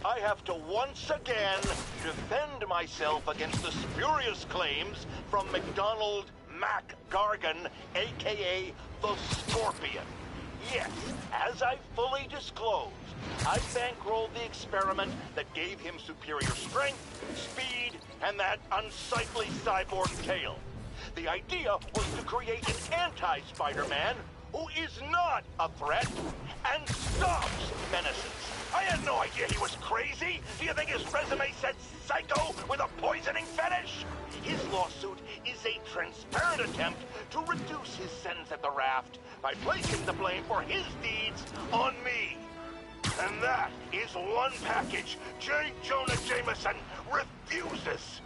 I have to once again defend myself against the spurious claims from McDonald Mac Gargan, aka the Scorpion. Yes, as I fully disclosed, I bankrolled the experiment that gave him superior strength, speed, and that unsightly cyborg tail. The idea was to create an anti-Spider-Man who is not a threat and stops menaces. I had no idea he was crazy. Do you think his resume said psycho with a poisoning fetish? His lawsuit is a transparent attempt to reduce his sentence at the raft by placing the blame for his deeds on me. And that is one package J. Jonah Jameson refuses.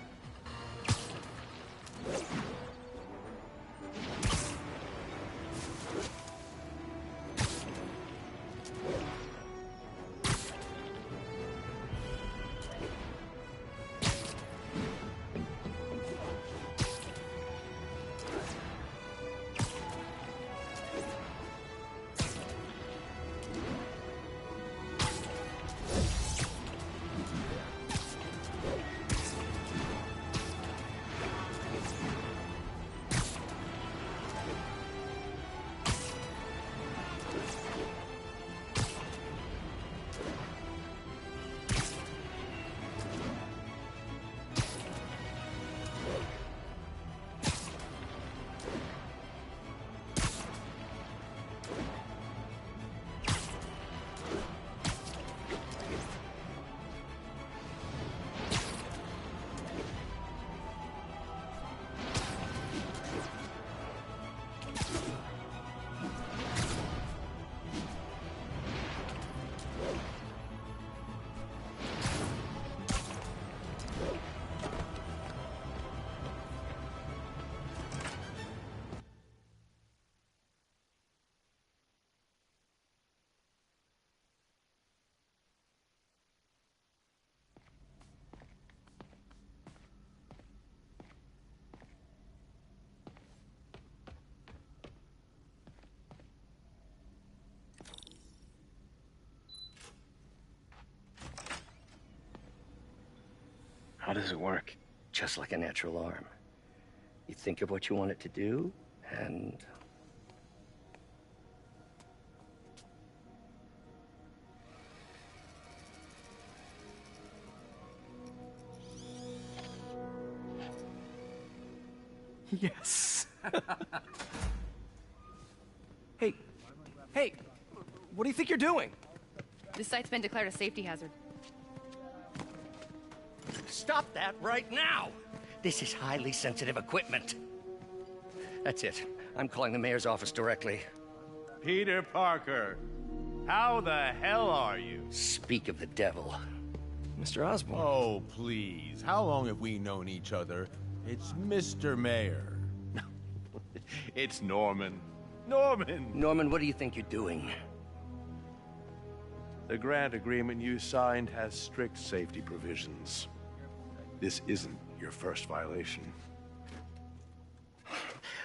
How does it work? Just like a natural arm. You think of what you want it to do, and... Yes. Hey, what do you think you're doing? This site's been declared a safety hazard. Stop that right now! This is highly sensitive equipment. That's it. I'm calling the mayor's office directly. Peter Parker, how the hell are you? Speak of the devil. Mr. Osborn. Oh, please. How long have we known each other? It's Mr. Mayor. It's Norman. Norman, what do you think you're doing? The grant agreement you signed has strict safety provisions. This isn't your first violation.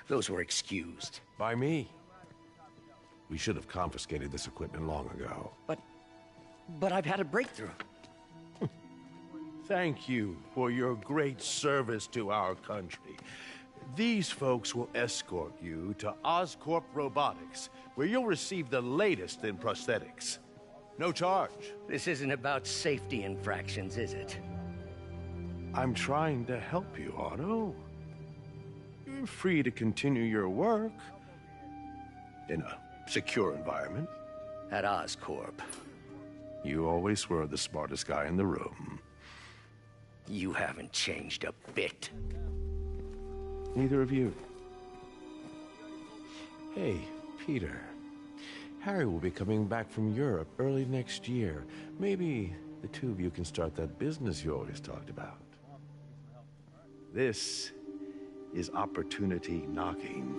Those were excused. By me. We should have confiscated this equipment long ago. But I've had a breakthrough. Thank you for your great service to our country. These folks will escort you to Oscorp Robotics, where you'll receive the latest in prosthetics. No charge. This isn't about safety infractions, is it? I'm trying to help you, Otto. You're free to continue your work in a secure environment. At Oscorp. You always were the smartest guy in the room. You haven't changed a bit. Neither of you. Hey, Peter. Harry will be coming back from Europe early next year. Maybe the two of you can start that business you always talked about. This is opportunity knocking.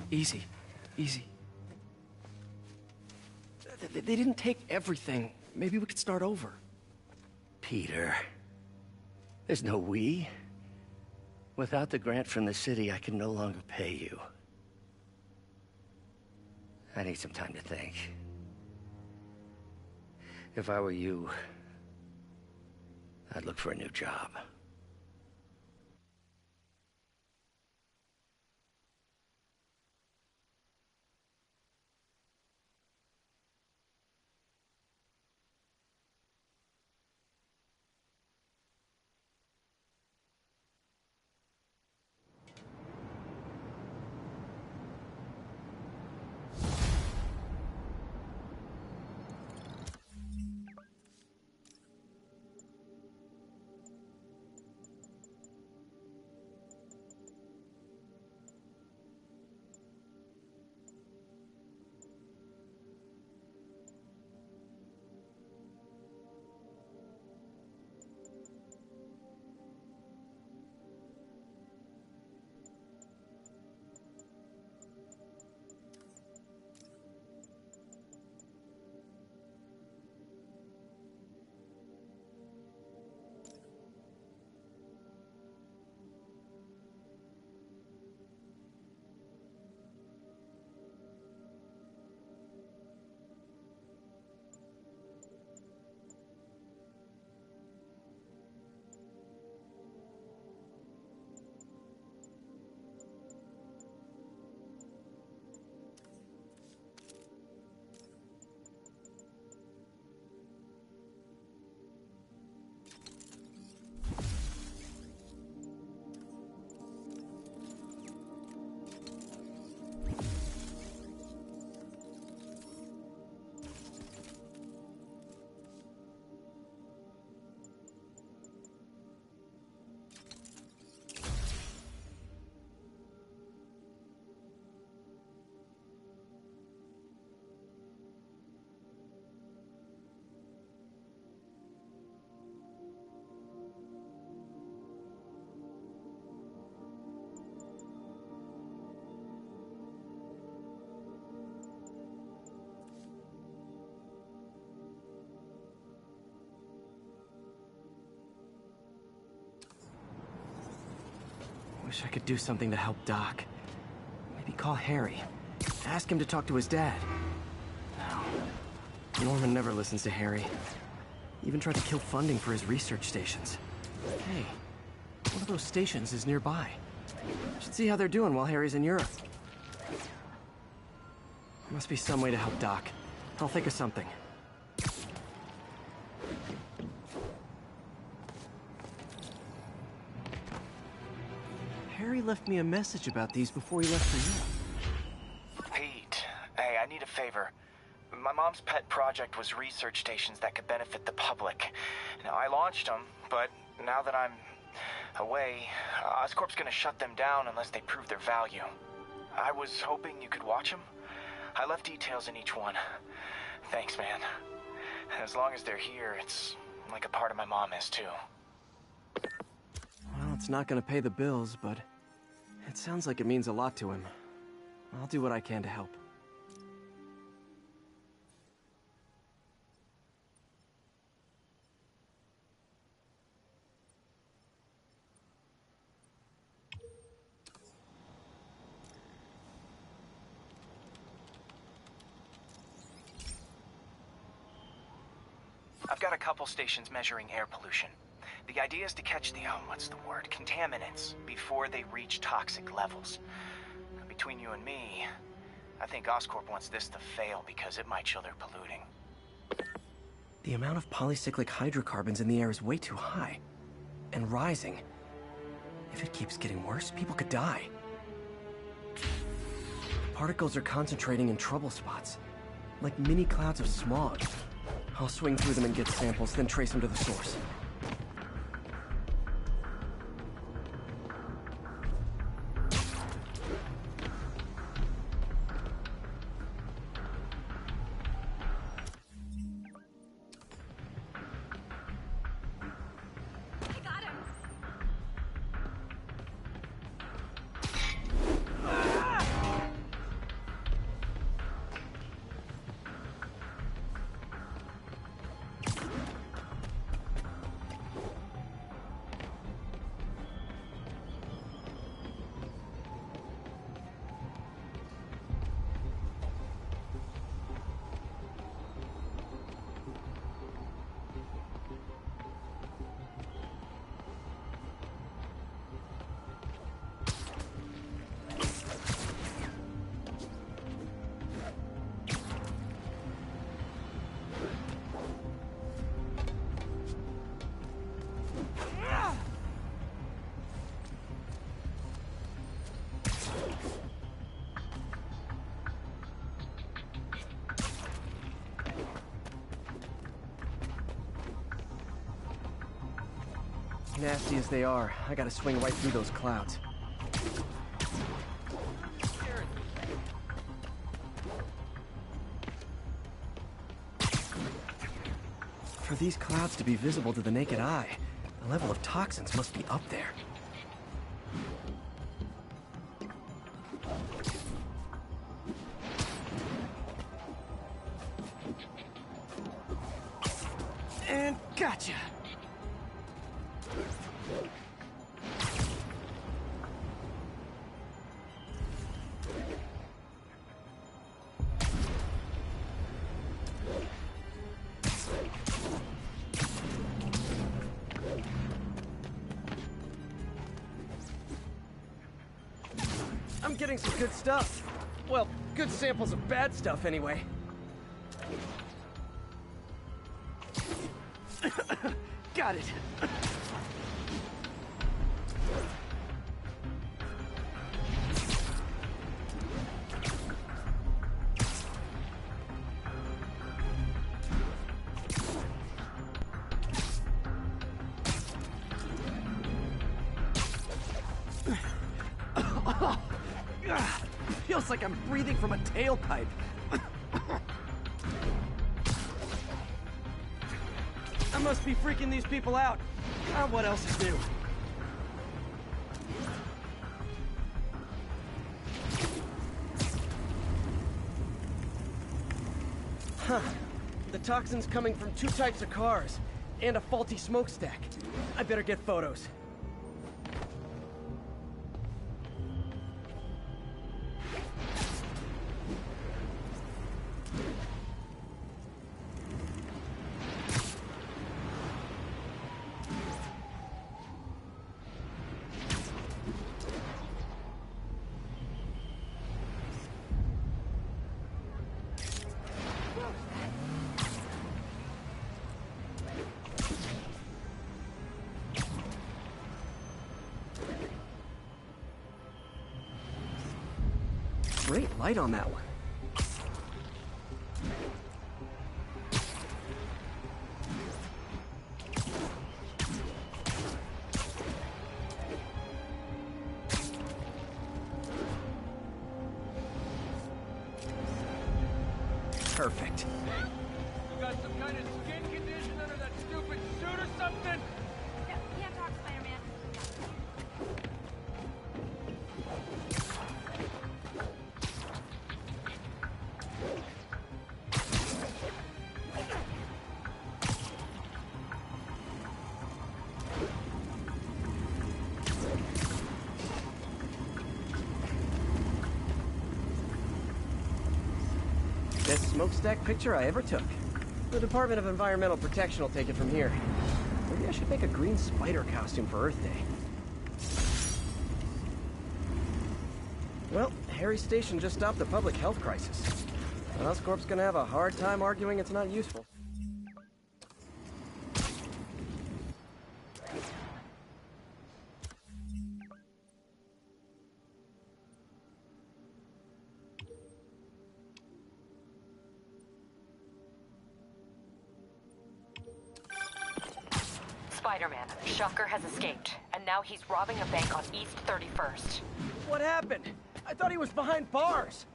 Easy. They didn't take everything. Maybe we could start over. Peter, there's no we. Without the grant from the city, I can no longer pay you. I need some time to think. If I were you, I'd look for a new job. Wish I could do something to help Doc. Maybe call Harry. Ask him to talk to his dad. No. Norman never listens to Harry. Even tried to kill funding for his research stations. Hey, one of those stations is nearby. Should see how they're doing while Harry's in Europe. Must be some way to help Doc. I'll think of something. Harry left me a message about these before he left for Europe. Pete, hey, I need a favor. My mom's pet project was research stations that could benefit the public. Now, I launched them, but now that I'm away, Oscorp's gonna shut them down unless they prove their value. I was hoping you could watch them. I left details in each one. Thanks, man. As long as they're here, it's like a part of my mom is, too. Well, it's not gonna pay the bills, but it sounds like it means a lot to him. I'll do what I can to help. I've got a couple stations measuring air pollution. The idea is to catch the, contaminants before they reach toxic levels. Between you and me, I think Oscorp wants this to fail because it might show they're polluting. The amount of polycyclic hydrocarbons in the air is way too high. And rising. If it keeps getting worse, people could die. Particles are concentrating in trouble spots. Like mini clouds of smog. I'll swing through them and get samples, then trace them to the source. Nasty as they are, I gotta swing right through those clouds. For these clouds to be visible to the naked eye, the level of toxins must be up there. And gotcha! I'm getting some good stuff. Well, good samples of bad stuff, anyway. Got it. Feels like I'm breathing from a tailpipe. I must be freaking these people out. What else is new? Huh. The toxin's coming from 2 types of cars, and a faulty smokestack. I better get photos. Great light on that one. Perfect. You got some kind of skin condition under that stupid suit or something? No, can't talk, Spider-Man. Best smokestack picture I ever took. The Department of Environmental Protection will take it from here. Maybe I should make a green spider costume for Earth Day. Well, Harry's station just stopped a public health crisis. Oscorp's gonna have a hard time arguing it's not useful. Spider-Man, Shocker has escaped, and now he's robbing a bank on East 31st. What happened? I thought he was behind bars!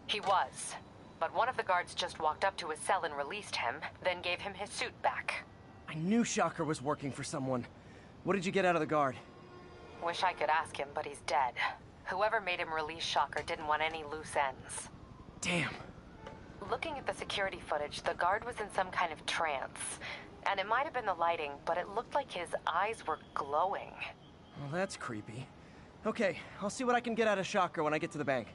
He was, but one of the guards just walked up to his cell and released him, then gave him his suit back. I knew Shocker was working for someone. What did you get out of the guard? Wish I could ask him, but he's dead. Whoever made him release Shocker didn't want any loose ends. Damn. Looking at the security footage, the guard was in some kind of trance. And it might have been the lighting, but it looked like his eyes were glowing. Well, that's creepy. Okay, I'll see what I can get out of Shocker when I get to the bank.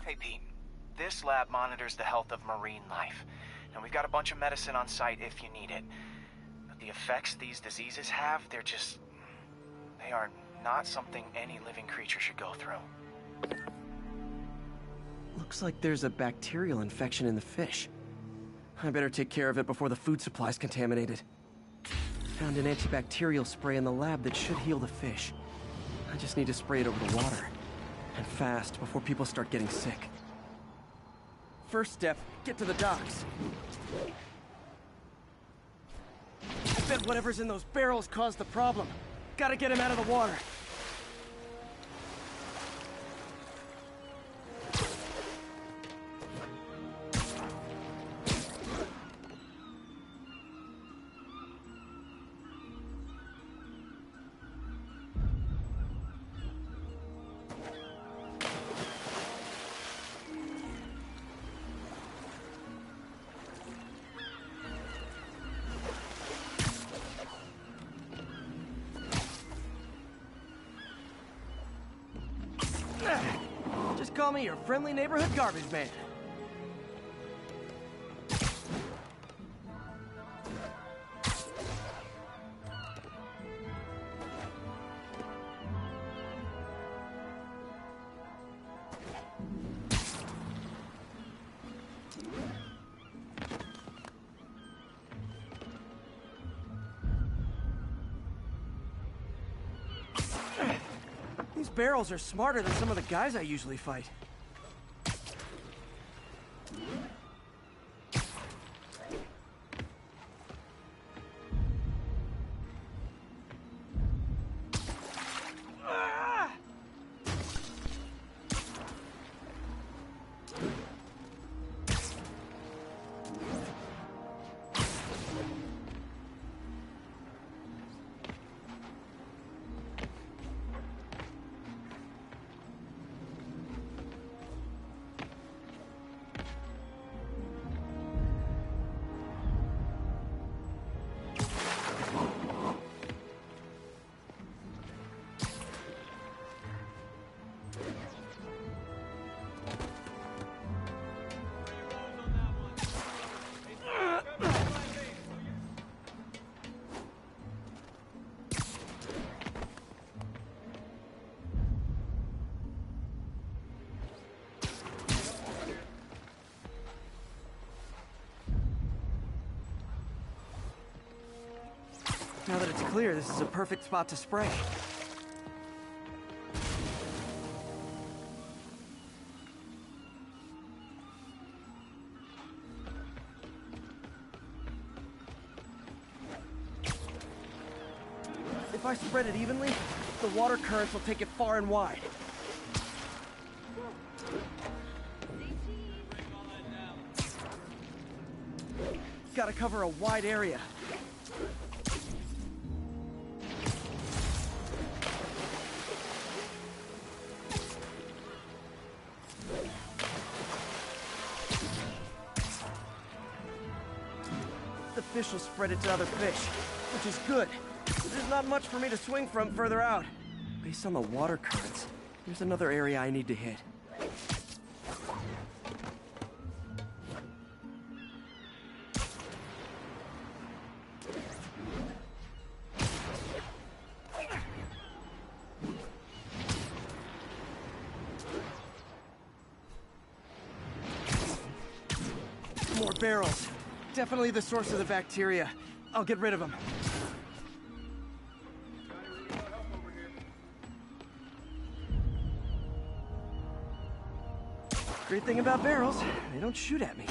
Hey, Pete. This lab monitors the health of marine life. And we've got a bunch of medicine on site if you need it. But the effects these diseases have, they are not something any living creature should go through. Looks like there's a bacterial infection in the fish. I better take care of it before the food supply's contaminated. Found an antibacterial spray in the lab that should heal the fish. I just need to spray it over the water. And fast, before people start getting sick. First step, get to the docks. I bet whatever's in those barrels caused the problem. Gotta get him out of the water. Just call me your friendly neighborhood garbage man. These barrels are smarter than some of the guys I usually fight. Now that it's clear, this is a perfect spot to spray. If I spread it evenly, the water currents will take it far and wide. Gotta cover a wide area. The fish will spread it to other fish, which is good. There's not much for me to swing from further out. Based on the water currents, there's another area I need to hit. More barrels. Definitely the source of the bacteria. I'll get rid of them. Great thing about barrels, they don't shoot at me.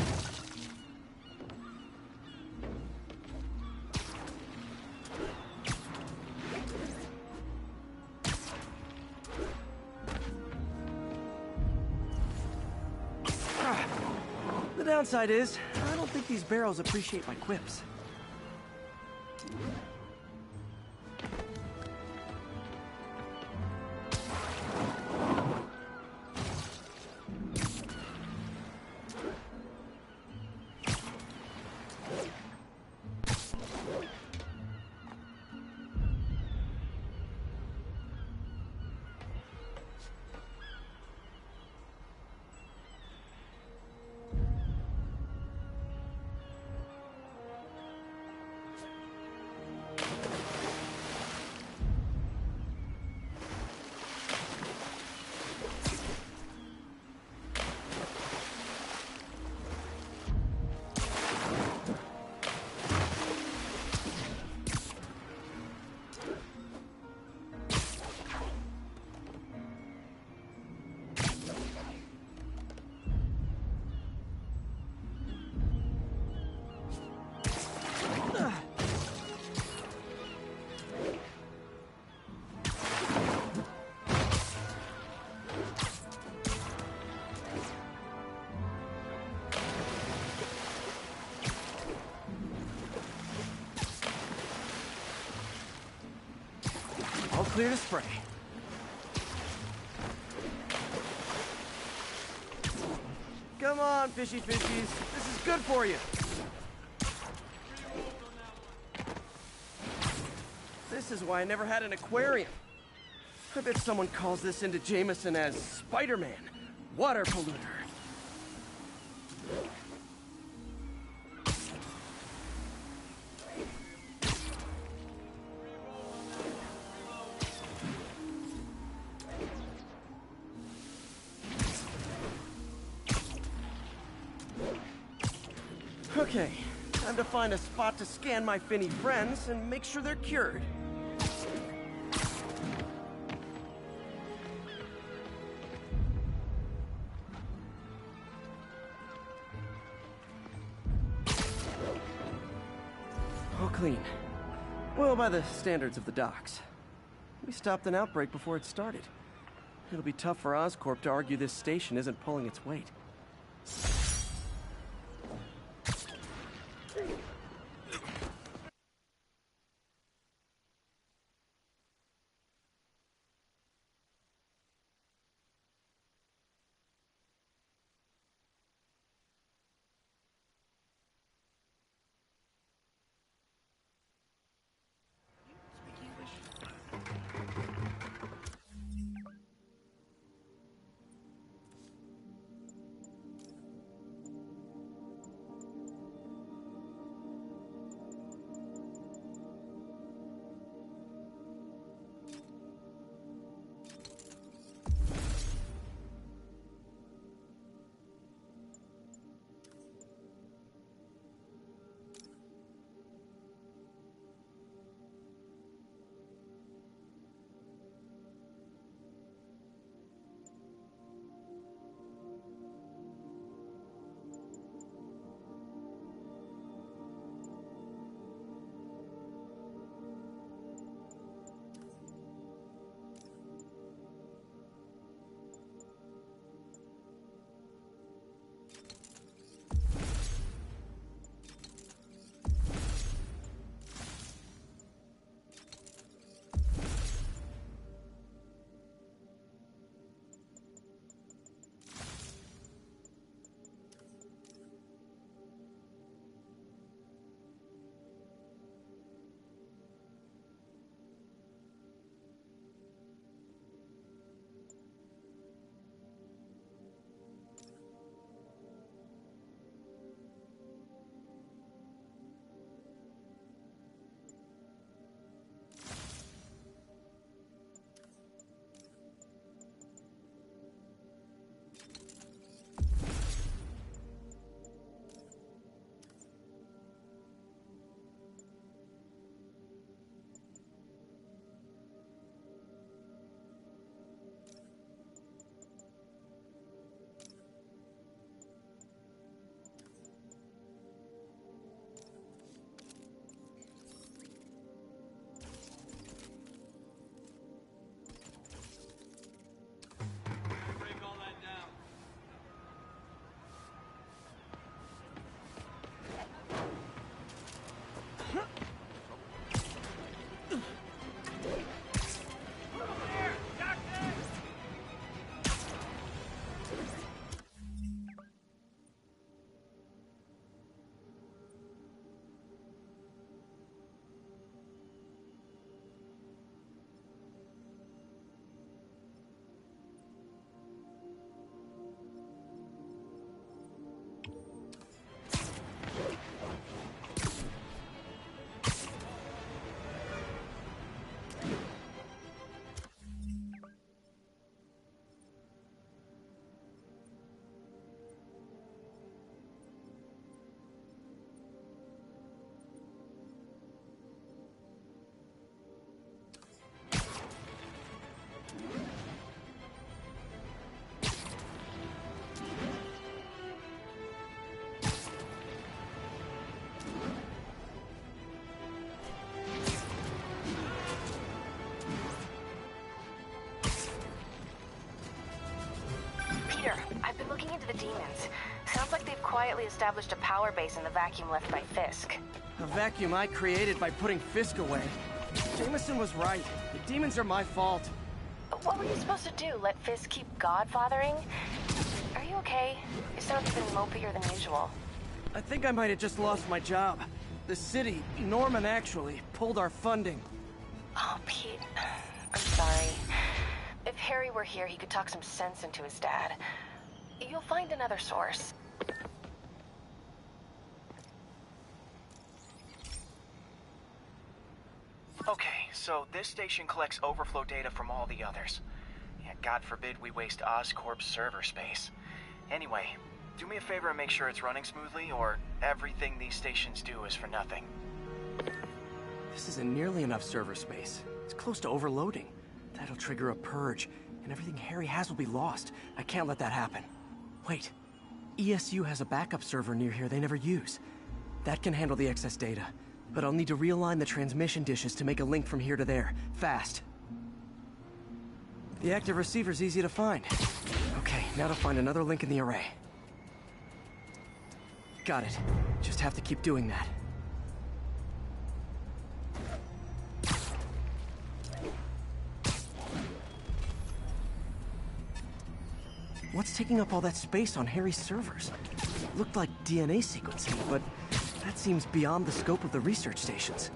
The downside is, I don't think these barrels appreciate my quips. clear to spray. Come on, fishy fishies. This is good for you. This is why I never had an aquarium. I bet someone calls this into Jameson as Spiderman, water polluter. Okay, time to find a spot to scan my finny friends and make sure they're cured. All clean. Well, by the standards of the docks. We stopped an outbreak before it started. It'll be tough for Oscorp to argue this station isn't pulling its weight. I've been looking into the demons. Sounds like they've quietly established a power base in the vacuum left by Fisk. A vacuum I created by putting Fisk away. Jameson was right. The demons are my fault. What were you supposed to do? Let Fisk keep godfathering? Are you okay? You sound even mopier than usual. I think I might have just lost my job. The city, Norman actually, pulled our funding. Oh, Pete. I'm sorry. If Harry were here, he could talk some sense into his dad. You'll find another source. Okay, so this station collects overflow data from all the others. Yeah, God forbid we waste Oscorp's server space. Anyway, do me a favor and make sure it's running smoothly, or everything these stations do is for nothing. This isn't nearly enough server space. It's close to overloading. That'll trigger a purge, and everything Harry has will be lost. I can't let that happen. Wait. ESU has a backup server near here they never use. That can handle the excess data. But I'll need to realign the transmission dishes to make a link from here to there. Fast. The active receiver's easy to find. Okay, now to find another link in the array. Got it. Just have to keep doing that. What's taking up all that space on Harry's servers? Looked like DNA sequencing, but that seems beyond the scope of the research stations.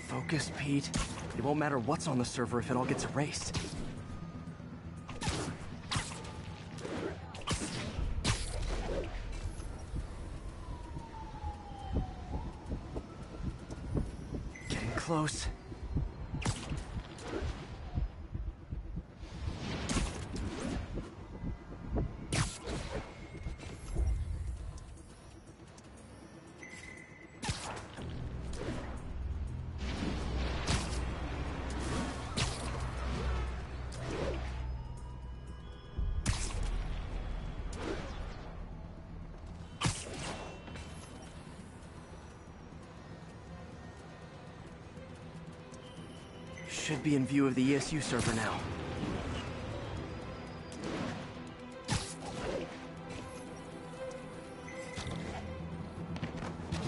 Focus, Pete. It won't matter what's on the server if it all gets erased. Getting close. Should be in view of the ESU server now.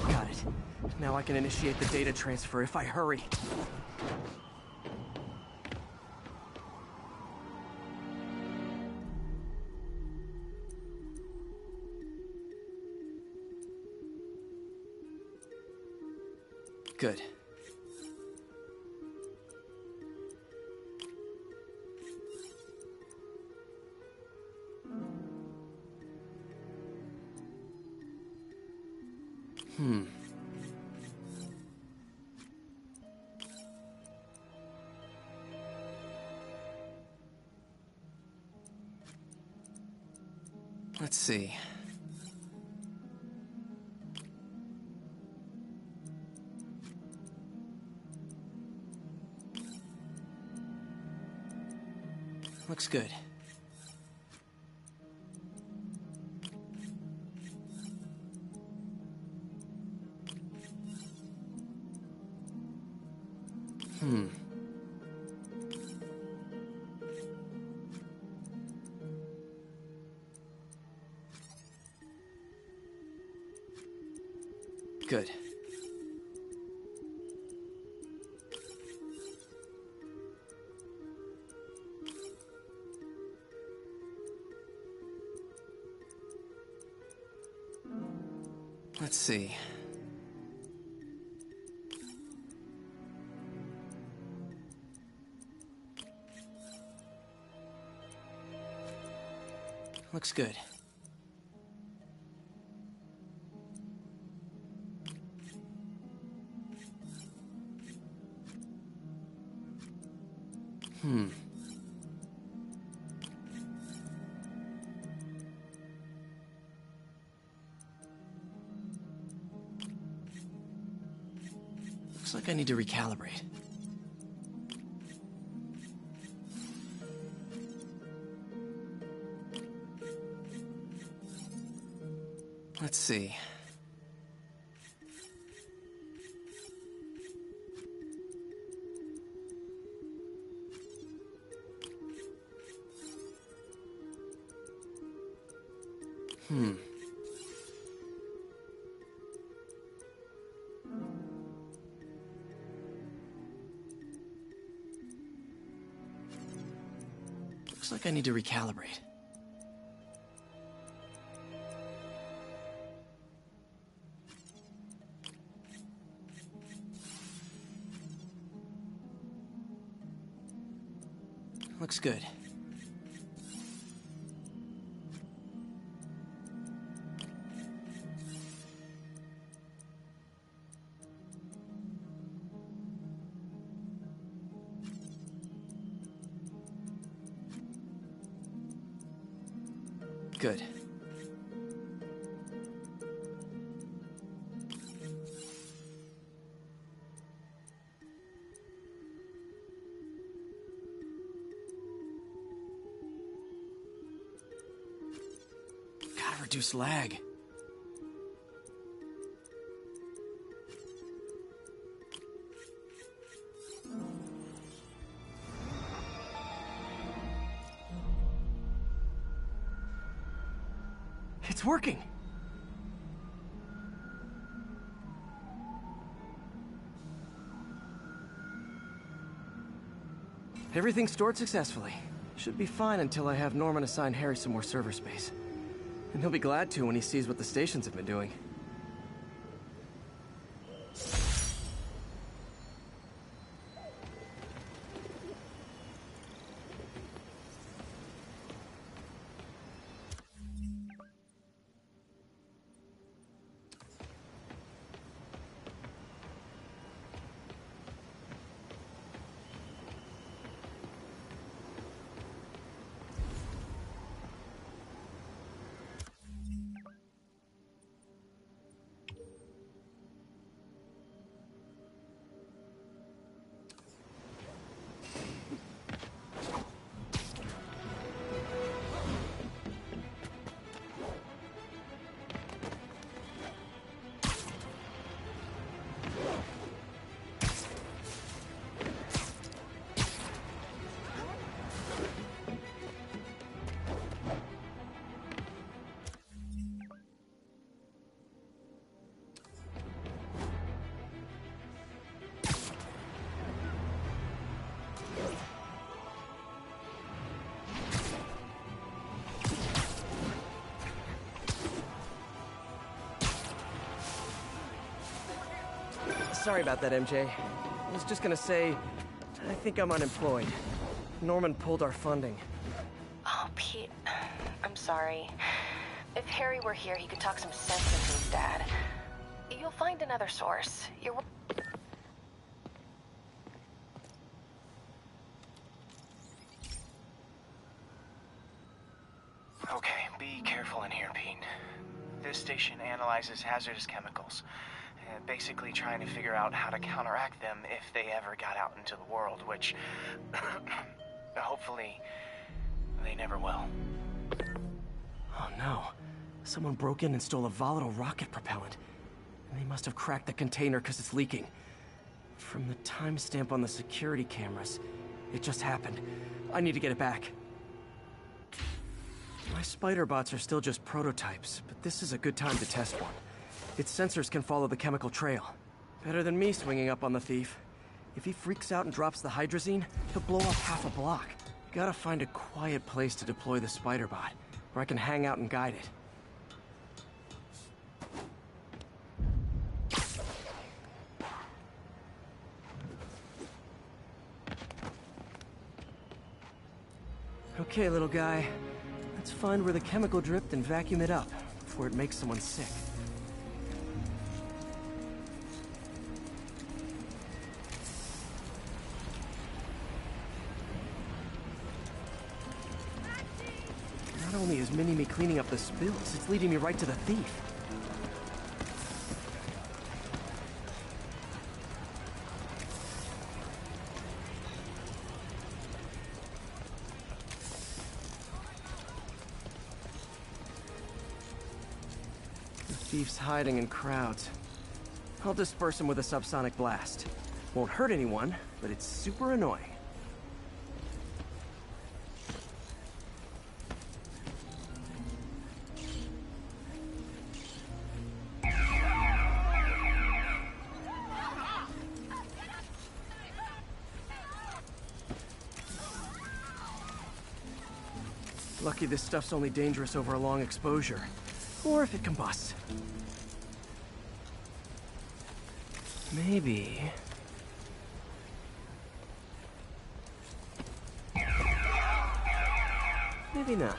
Got it. Now I can initiate the data transfer if I hurry. Good. Let's see. Looks good. Good. Let's see. Looks good. Looks like I need to recalibrate. Let's see. Looks like I need to recalibrate. Looks good. Good. Gotta reduce lag. It's working! Everything stored successfully. Should be fine until I have Norman assign Harry some more server space. And he'll be glad to when he sees what the stations have been doing. Sorry about that, MJ. I was just gonna say, I think I'm unemployed. Norman pulled our funding. Oh, Pete, I'm sorry. If Harry were here, he could talk some sense into his dad. You'll find another source. You're... Okay, be careful in here, Pete. This station analyzes hazardous chemicals, basically trying to figure out how to counteract them if they ever got out into the world, which hopefully they never will. Oh no. Someone broke in and stole a volatile rocket propellant. And they must have cracked the container because it's leaking. From the timestamp on the security cameras, it just happened. I need to get it back. My spider bots are still just prototypes, but this is a good time to test one. Its sensors can follow the chemical trail. Better than me swinging up on the thief. If he freaks out and drops the hydrazine, he'll blow up half a block. Gotta find a quiet place to deploy the spider bot, where I can hang out and guide it. Okay, little guy. Let's find where the chemical dripped and vacuum it up before it makes someone sick. Not only is Mini-Me cleaning up the spills, it's leading me right to the thief. Thief's hiding in crowds. I'll disperse him with a subsonic blast. Won't hurt anyone, but it's super annoying. Lucky this stuff's only dangerous over a long exposure. Or if it combusts. Maybe... maybe not.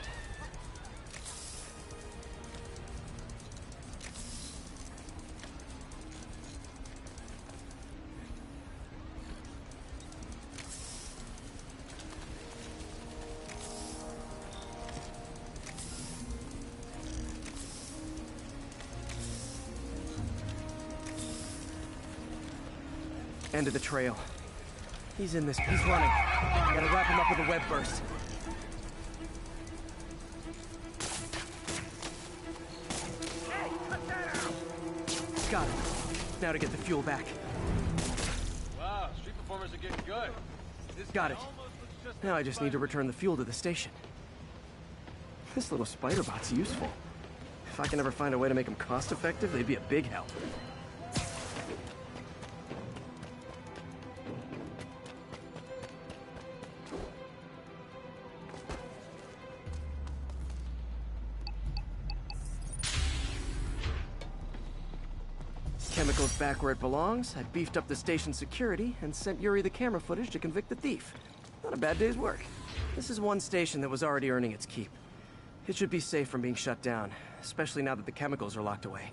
End of the trail. He's in this. He's running. Gotta wrap him up with a web burst. Hey, cut that out! Got him. Now to get the fuel back. Wow, street performers are getting good. This Got guy it. almost looks just Now like I just need to return the fuel to the station. This little spider bot's useful. If I can ever find a way to make them cost-effective, they'd be a big help. Chemicals back where it belongs. I beefed up the station's security and sent Yuri the camera footage to convict the thief. Not a bad day's work. This is one station that was already earning its keep. It should be safe from being shut down, especially now that the chemicals are locked away.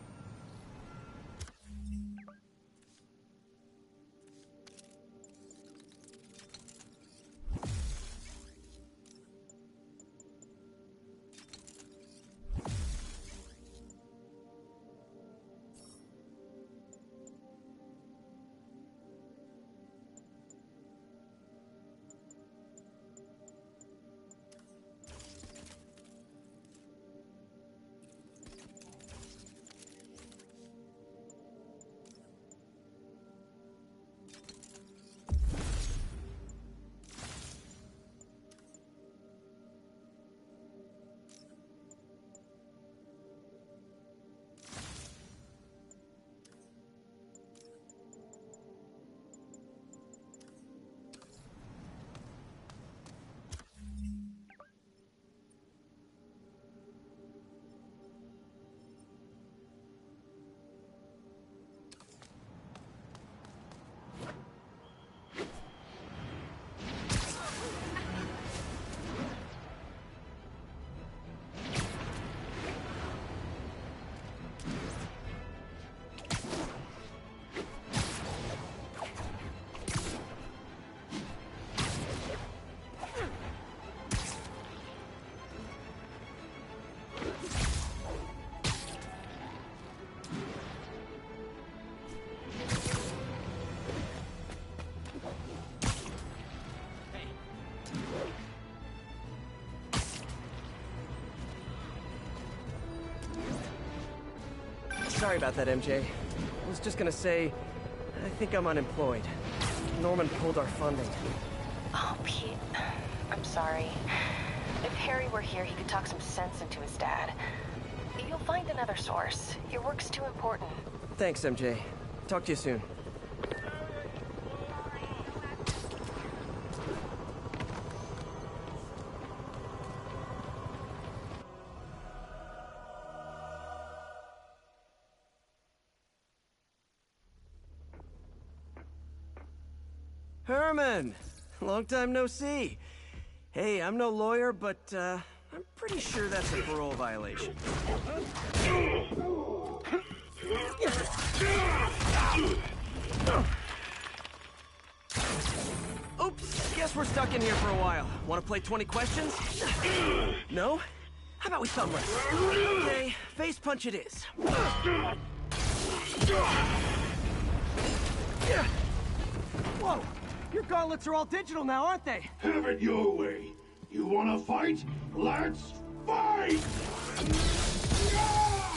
Sorry about that, MJ. I was just gonna say, I think I'm unemployed. Norman pulled our funding. Oh, Pete. I'm sorry. If Harry were here, he could talk some sense into his dad. You'll find another source. Your work's too important. Thanks, MJ. Talk to you soon. Herman! Long time no see. Hey, I'm no lawyer, but, I'm pretty sure that's a parole violation. Oops, guess we're stuck in here for a while. Want to play 20 questions? No? How about we thumb wrestle? Okay, face punch it is. Whoa! Your gauntlets are all digital now, aren't they? Have it your way. You wanna fight? Let's fight!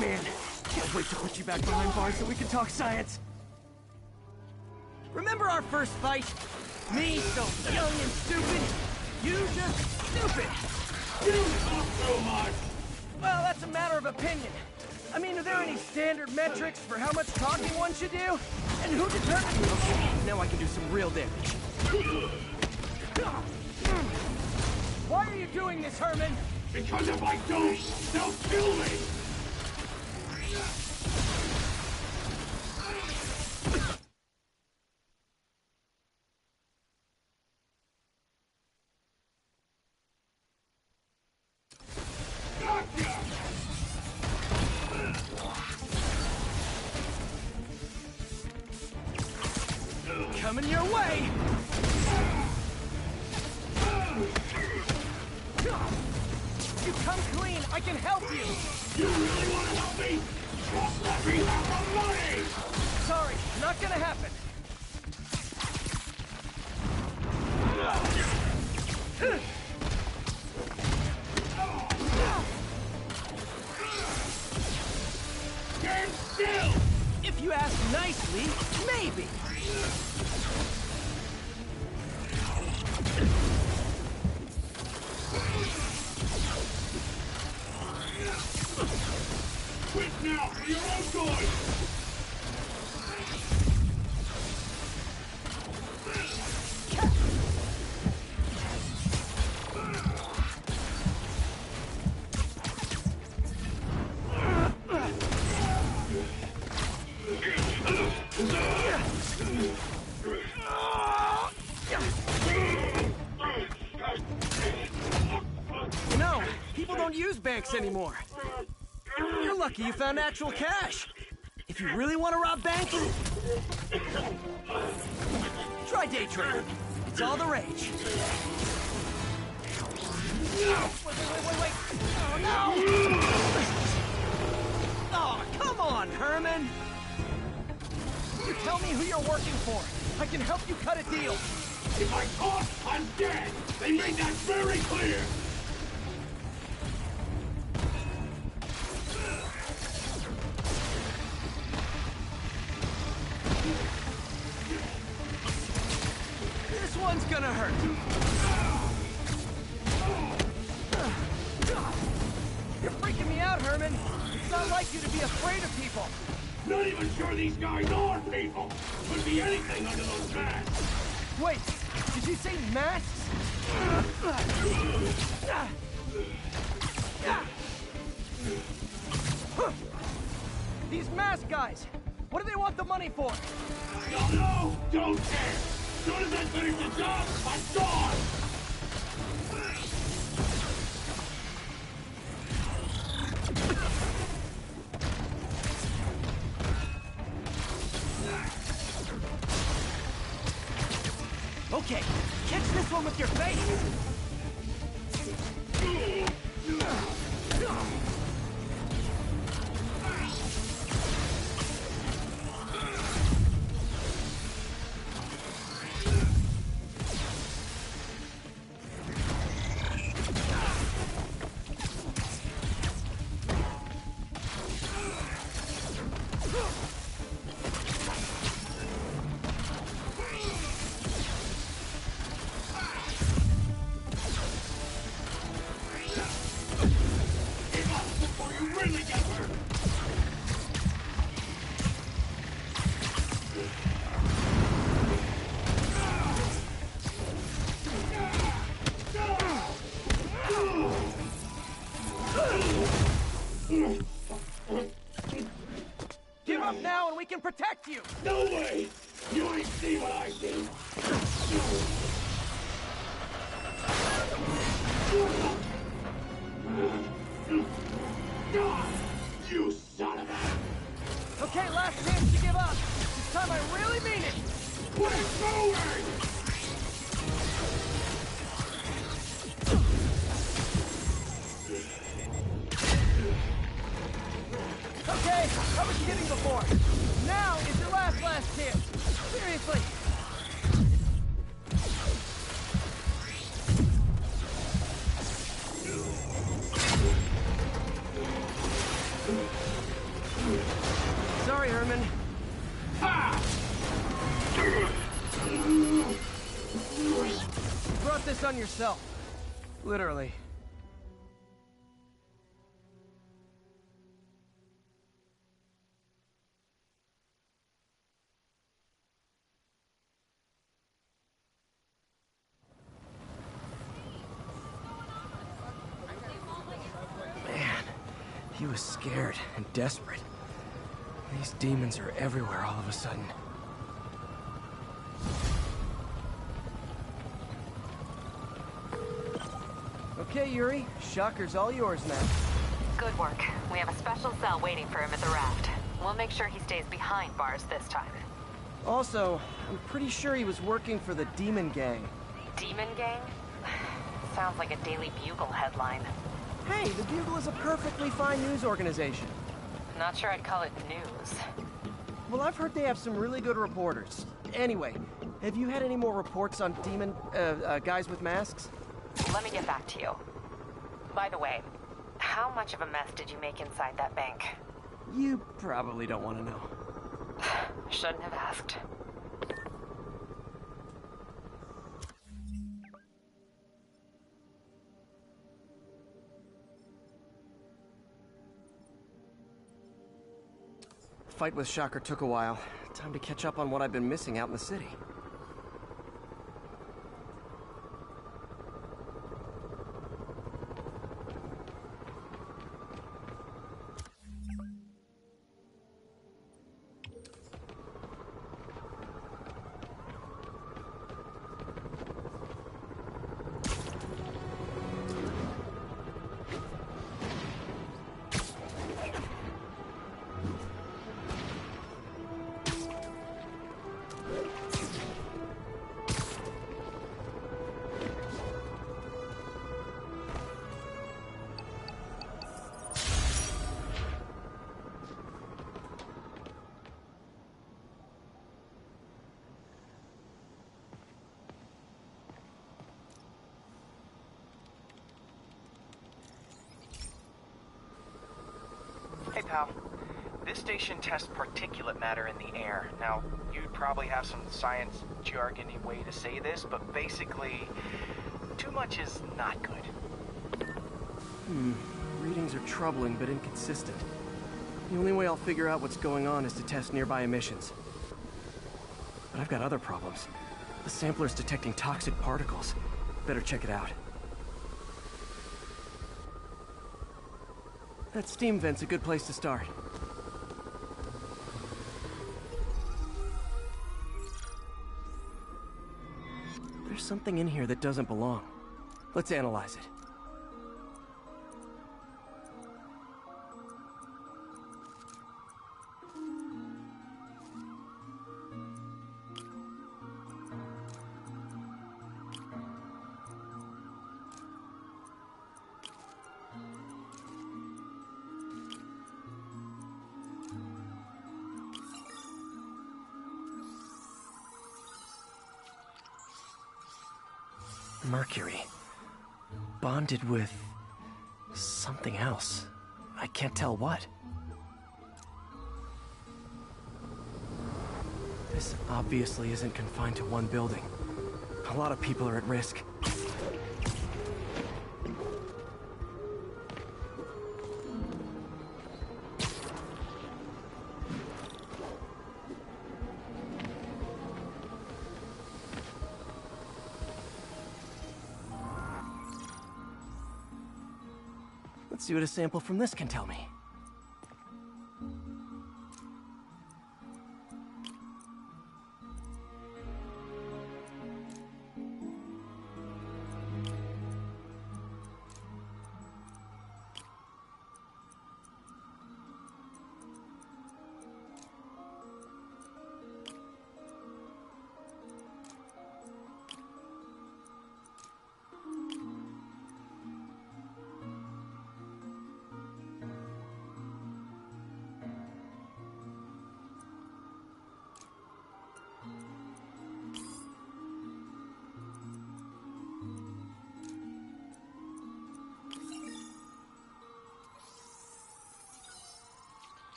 Man, Can't wait to put you back behind bars so we can talk science. Remember our first fight? Me so young and stupid, you just stupid. You talk so much! Well, that's a matter of opinion. I mean, are there any standard metrics for how much talking one should do? And who determines? Okay, now I can do some real damage. Why are you doing this, Herman? Because if I don't, they'll kill me! Coming your way! You come clean, I can help you! You really want to help me? Just let me have the money! Sorry, not gonna happen. Stand still! If you ask nicely, maybe. Quit now for your own good! You know, people don't use banks anymore. You're lucky you found actual cash. If you really want to rob banks, try day trading. It's all the rage. Wait. Oh, no! Oh, come on, Herman! You tell me who you're working for. I can help you cut a deal. If I talk, I'm dead! They made that very clear! This one's gonna hurt. You're freaking me out, Herman. It's not like you to be afraid of people. Not even sure these guys are people! Could be anything under those masks! Wait, did you say masks? These mask guys, what do they want the money for? Don't know! Don't care! Soon as I finish the job, I'm gone! Okay, catch this one with your face! Give up now and we can protect you! No way! You ain't see what I see! You son of a... Okay, last chance to give up. This time I really mean it! We're going! Okay, I was kidding before. Now is your last chance. Seriously. Focus on yourself. Literally. Man, he was scared and desperate. These demons are everywhere all of a sudden. Okay, Yuri. Shocker's all yours now. Good work. We have a special cell waiting for him at the raft. We'll make sure he stays behind bars this time. Also, I'm pretty sure he was working for the Demon Gang. Demon Gang? Sounds like a Daily Bugle headline. Hey, the Bugle is a perfectly fine news organization. Not sure I'd call it news. Well, I've heard they have some really good reporters. Anyway, have you had any more reports on demon, guys with masks? Let me get back to you. By the way, how much of a mess did you make inside that bank? You probably don't want to know. Shouldn't have asked. Fight with Shocker took a while. Time to catch up on what I've been missing out in the city. Hey, pal. This station tests particulate matter in the air. Now, you'd probably have some science jargony way to say this, but basically, too much is not good. Readings are troubling but inconsistent. The only way I'll figure out what's going on is to test nearby emissions. But I've got other problems. The sampler's detecting toxic particles. Better check it out. That steam vent's a good place to start. There's something in here that doesn't belong. Let's analyze it. Mercury. Bonded with something else. I can't tell what. This obviously isn't confined to one building. A lot of people are at risk. Let's see what a sample from this can tell me.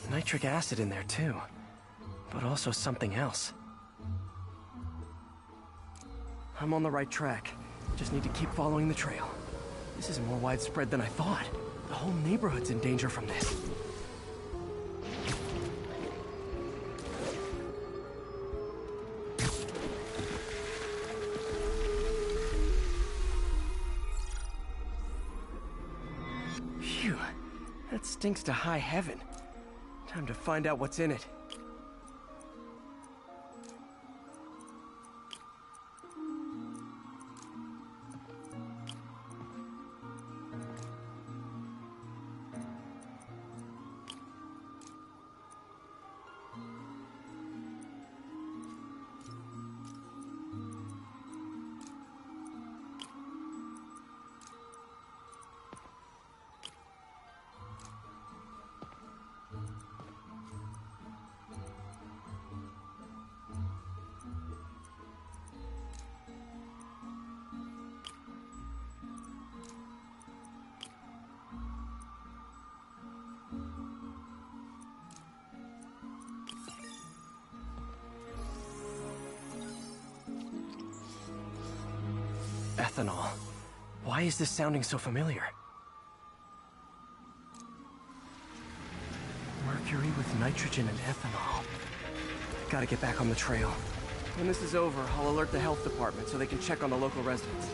Nitric acid in there too, but also something else. I'm on the right track. Just need to keep following the trail. This is more widespread than I thought. The whole neighborhood's in danger from this. Phew, that stinks to high heaven. Time to find out what's in it. Ethanol. Why is this sounding so familiar? Mercury with nitrogen and ethanol. Gotta get back on the trail. When this is over, I'll alert the health department so they can check on the local residents.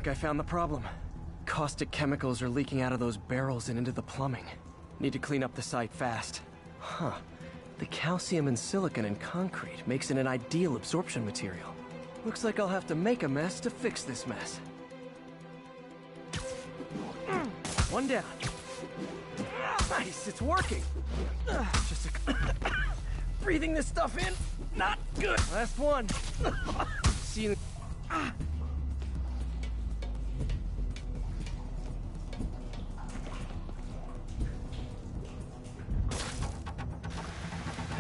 I found the problem. Caustic chemicals are leaking out of those barrels and into the plumbing. Need to clean up the site fast. Huh. The calcium and silicon in concrete makes it an ideal absorption material. Looks like I'll have to make a mess to fix this mess. One down. Nice, it's working. Just breathing this stuff in, not good. Last one. See you.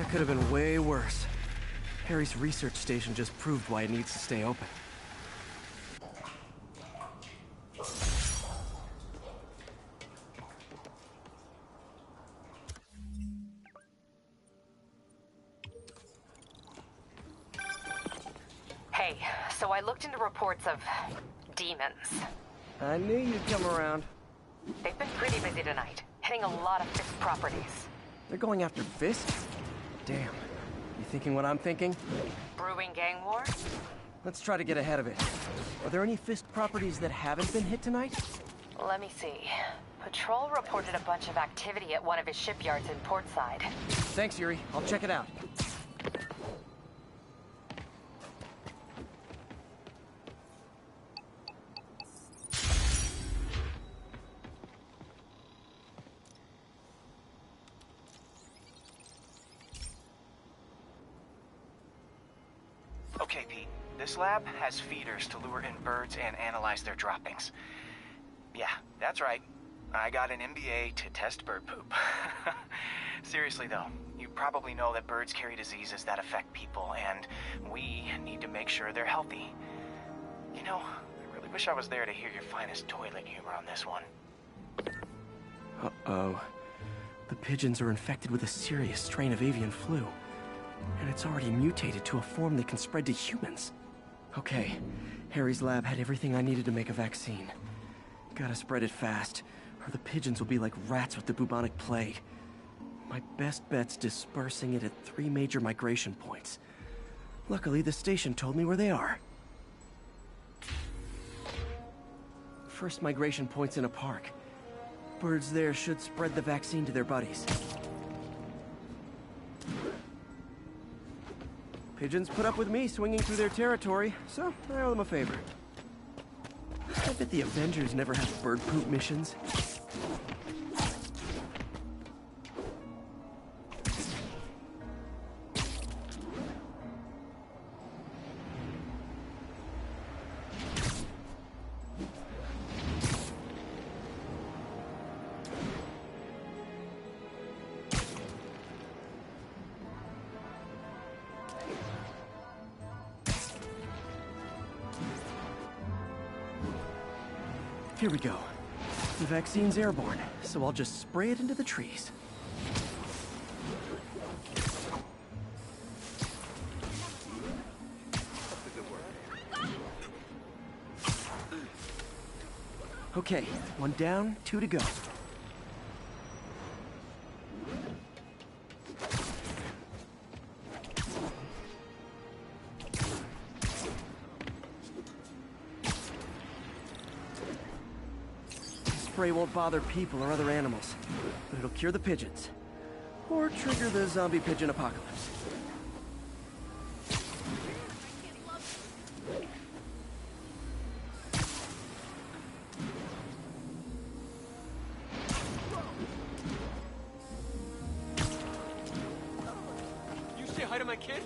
Could have been way worse. Harry's research station just proved why it needs to stay open. Hey, so I looked into reports of demons. I knew you'd come around. They've been pretty busy tonight, hitting a lot of Fisk properties. They're going after Fisk? Damn. You thinking what I'm thinking? Brewing gang war? Let's try to get ahead of it. Are there any Fisk properties that haven't been hit tonight? Let me see. Patrol reported a bunch of activity at one of his shipyards in Portside. Thanks, Yuri. I'll check it out. Okay, Pete. This lab has feeders to lure in birds and analyze their droppings. Yeah, that's right. I got an MBA to test bird poop. Seriously though, you probably know that birds carry diseases that affect people, and we need to make sure they're healthy. You know, I really wish I was there to hear your finest toilet humor on this one. Uh-oh. The pigeons are infected with a serious strain of avian flu. And it's already mutated to a form that can spread to humans. Okay, Harry's lab had everything I needed to make a vaccine. Gotta spread it fast, or the pigeons will be like rats with the bubonic plague. My best bet's dispersing it at 3 major migration points. Luckily, the station told me where they are. First migration point's in a park. Birds there should spread the vaccine to their buddies. Pigeons put up with me swinging through their territory, so I owe them a favor. I bet the Avengers never have bird poop missions. Here we go. The vaccine's airborne, so I'll just spray it into the trees. Okay, 1 down, 2 to go. Spray won't bother people or other animals, but it'll cure the pigeons. Or trigger the zombie pigeon apocalypse. You say hi to my kid?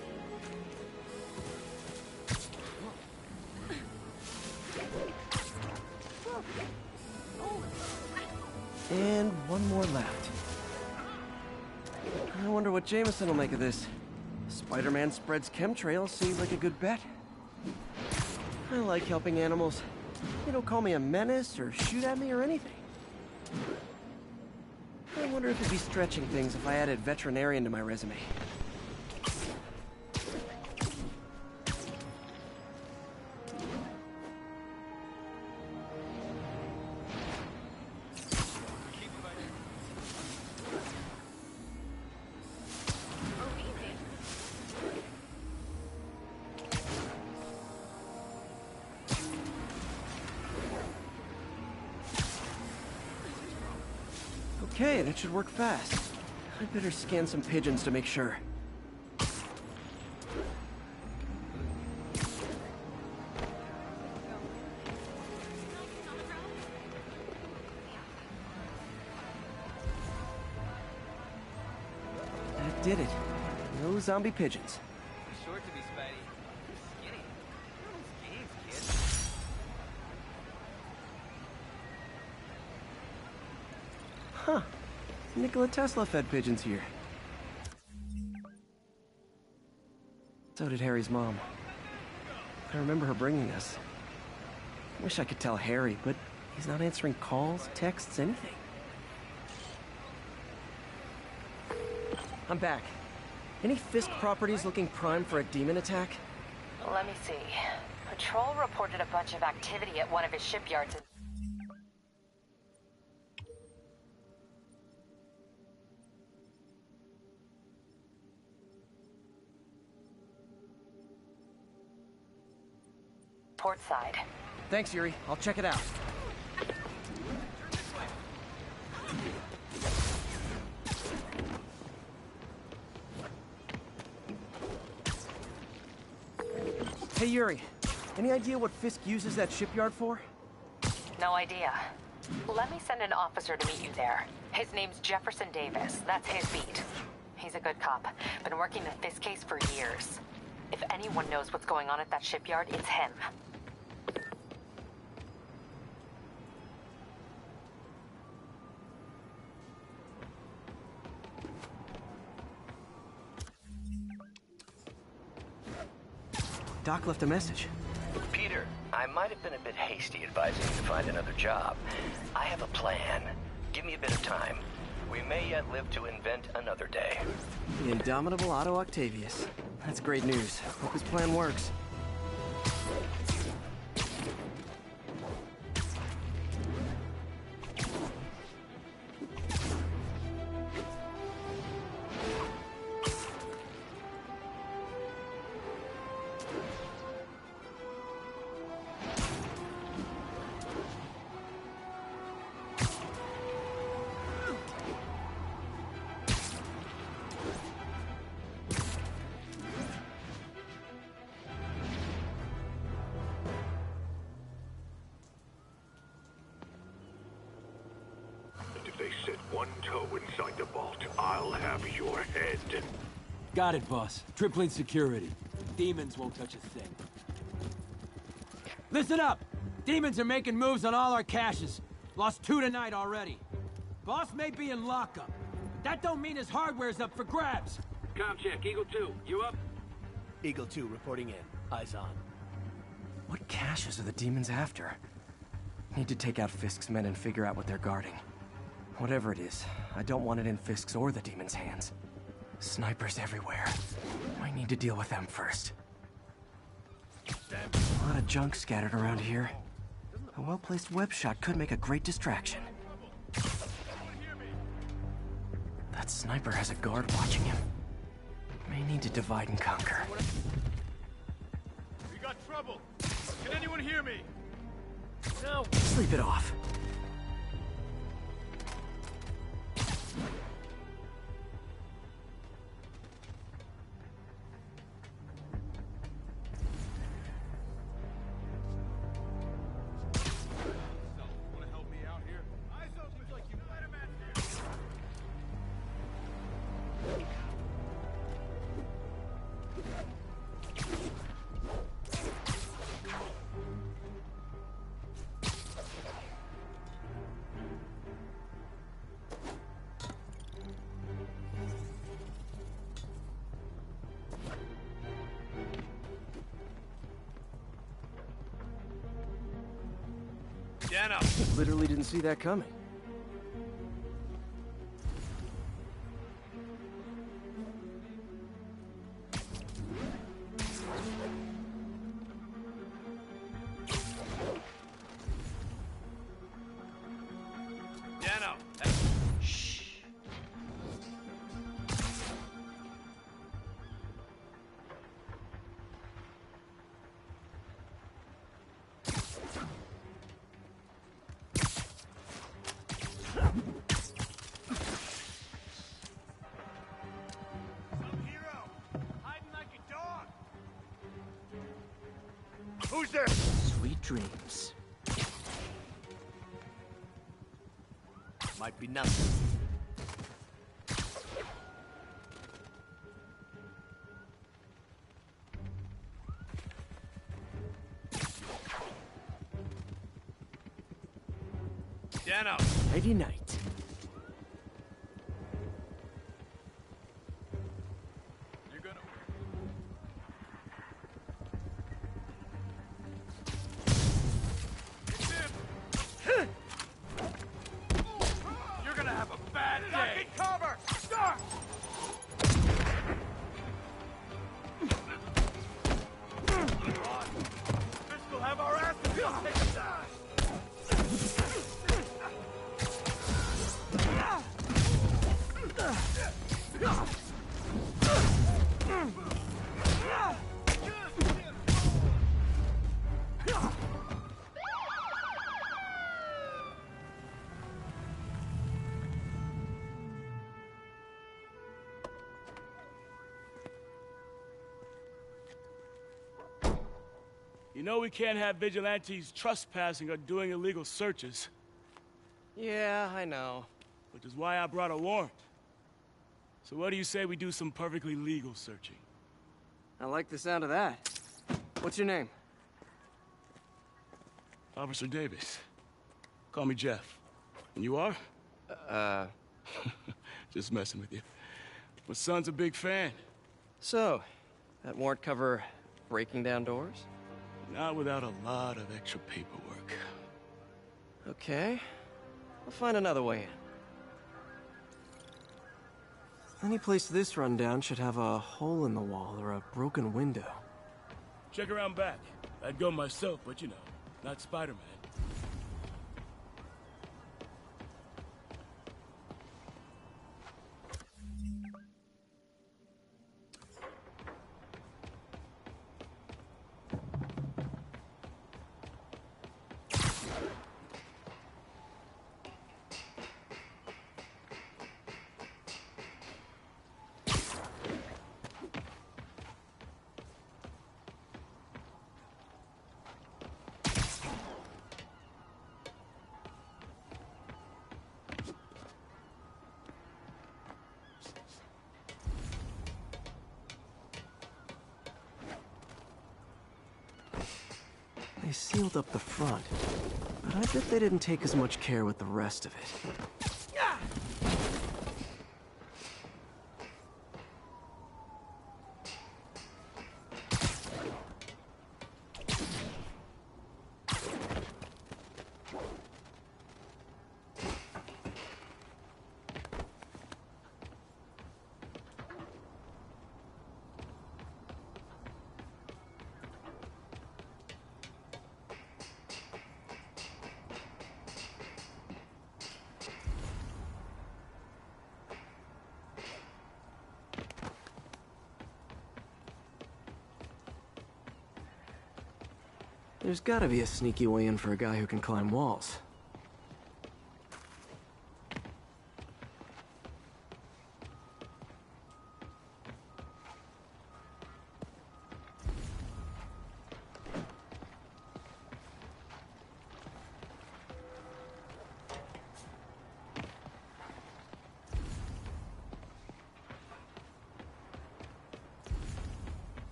And 1 more left. I wonder what Jameson will make of this. Spider-Man spreads chemtrails seems like a good bet. I like helping animals. They don't call me a menace or shoot at me or anything. I wonder if it'd be stretching things if I added veterinarian to my resume. Okay, that should work fast. I'd better scan some pigeons to make sure. That did it. No zombie pigeons. You're short to be Spidey. You're skinny. No games, kid. Huh. Nikola Tesla fed pigeons here. So did Harry's mom. I remember her bringing us. Wish I could tell Harry, but he's not answering calls, texts, anything. I'm back. Any Fisk properties looking prime for a demon attack? Let me see. Patrol reported a bunch of activity at one of his shipyards in port side. Thanks, Yuri. I'll check it out. Hey, Yuri. Any idea what Fisk uses that shipyard for? No idea. Let me send an officer to meet you there. His name's Jefferson Davis. That's his beat. He's a good cop. Been working the Fisk case for years. If anyone knows what's going on at that shipyard, it's him. Doc left a message. Peter, I might have been a bit hasty advising you to find another job. I have a plan. Give me a bit of time. We may yet live to invent another day. The indomitable Otto Octavius. That's great news. Hope his plan works. If they set one toe inside the vault, I'll have your head. Got it, boss. Tripling security. Demons won't touch a thing. Listen up! Demons are making moves on all our caches. Lost 2 tonight already. Boss may be in lockup, but that don't mean his hardware's up for grabs. Com check, Eagle 2, you up? Eagle 2 reporting in. Eyes on. What caches are the demons after? Need to take out Fisk's men and figure out what they're guarding. Whatever it is, I don't want it in Fisk's or the demon's hands. Snipers everywhere. I need to deal with them first. A lot of junk scattered around here. A well-placed web shot could make a great distraction. That sniper has a guard watching him. May need to divide and conquer. We got trouble. Can anyone hear me? No. Sleep it off. Dano. Literally didn't see that coming. Dano. Shh. Who's there? Sweet dreams. Might be nothing. Dano. Nighty night. You're gonna. You're gonna have a bad day. Cover. Stop. Fisk will have our asses. Take a dive. You know we can't have vigilantes trespassing or doing illegal searches, Yeah, I know. which is why I brought a warrant. So what do you say we do some perfectly legal searching? I like the sound of that. What's your name? Officer Davis. Call me Jeff. And you are? Just messing with you. My son's a big fan. So, that warrant cover breaking down doors? Not without a lot of extra paperwork. Okay. I'll find another way in. Any place this rundown should have a hole in the wall or a broken window. Check around back. I'd go myself, but you know, not Spider-Man. They sealed up the front, but I bet they didn't take as much care with the rest of it. There's gotta be a sneaky way in for a guy who can climb walls.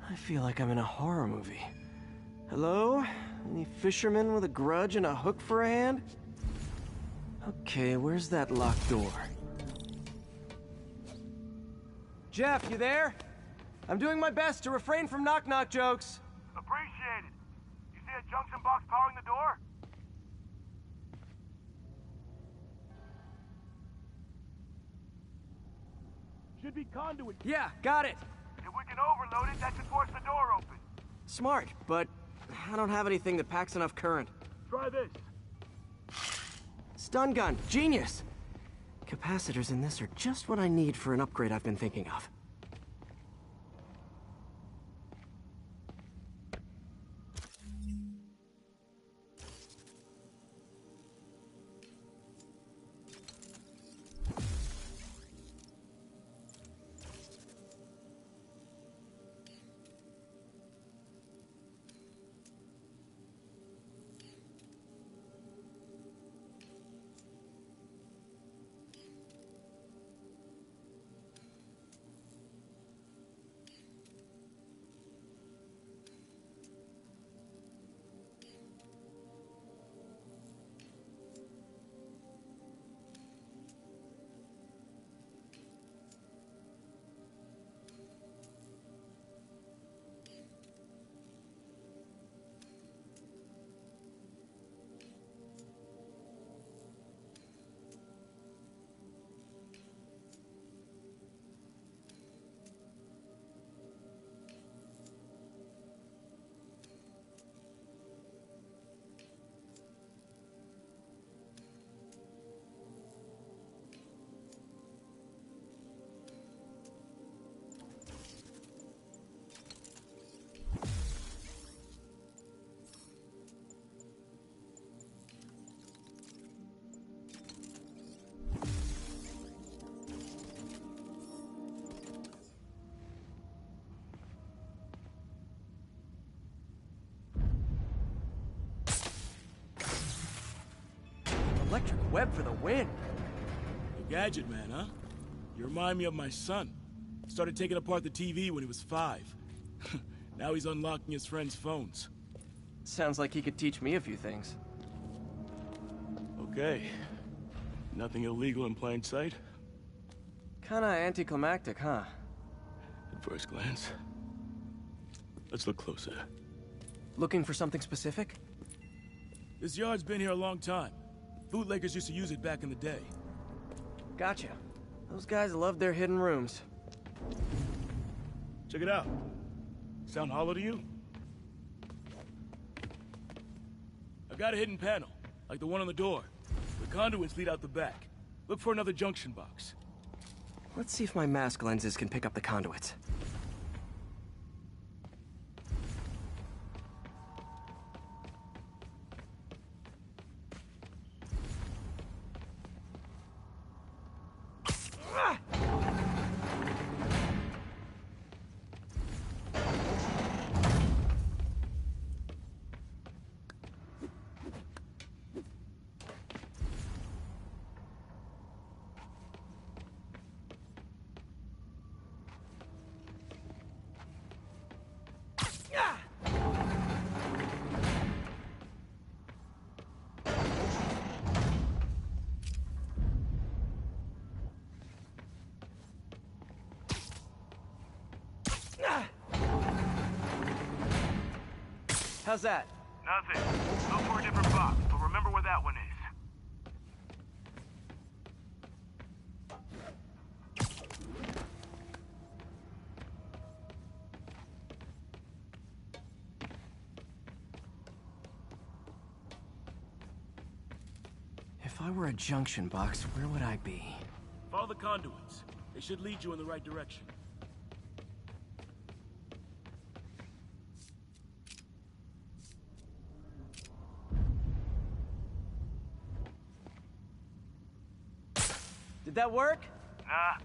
I feel like I'm in a horror movie. Hello? Any fisherman with a grudge and a hook for a hand? Okay, where's that locked door? Jeff, you there? I'm doing my best to refrain from knock-knock jokes. Appreciate it. You see a junction box powering the door? Should be conduit. Yeah, got it. If we can overload it, that should force the door open. Smart, but I don't have anything that packs enough current. Try this. Stun gun, genius! Capacitors in this are just what I need for an upgrade I've been thinking of. Electric web for the win. A gadget man, huh? You remind me of my son. Started taking apart the TV when he was 5. Now he's unlocking his friends' phones. Sounds like he could teach me a few things. Okay. Nothing illegal in plain sight? Kinda anticlimactic, huh? At first glance. Let's look closer. Looking for something specific? This yard's been here a long time. Bootleggers used to use it back in the day. Gotcha. Those guys love their hidden rooms. Check it out. Sound hollow to you? I got a hidden panel, like the one on the door. The conduits lead out the back. Look for another junction box. Let's see if my mask lenses can pick up the conduits. How's that? Nothing. Look for a different box, but remember where that one is. If I were a junction box, where would I be? Follow the conduits. They should lead you in the right direction. Did that work? Nah.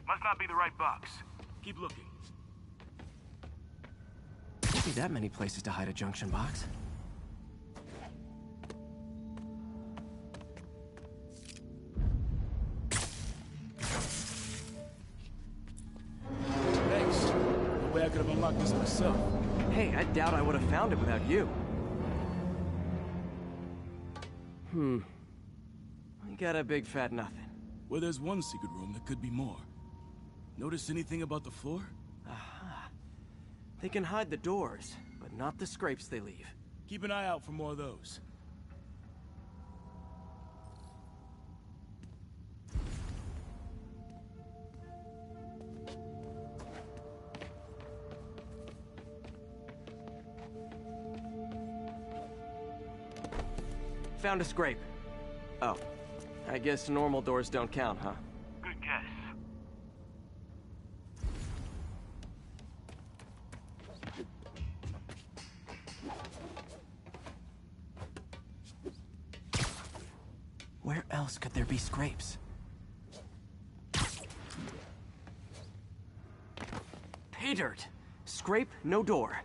Must not be the right box. Keep looking. Can't be that many places to hide a junction box. Thanks. No way I could have unlocked this myself. Hey, I doubt I would have found it without you. I got a big fat nothing. Well, there's one secret room that could be more. Notice anything about the floor? Aha. They can hide the doors, but not the scrapes they leave. Keep an eye out for more of those. Found a scrape. Oh. I guess normal doors don't count, huh? Good guess. Where else could there be scrapes? Pay dirt! Scrape, no door.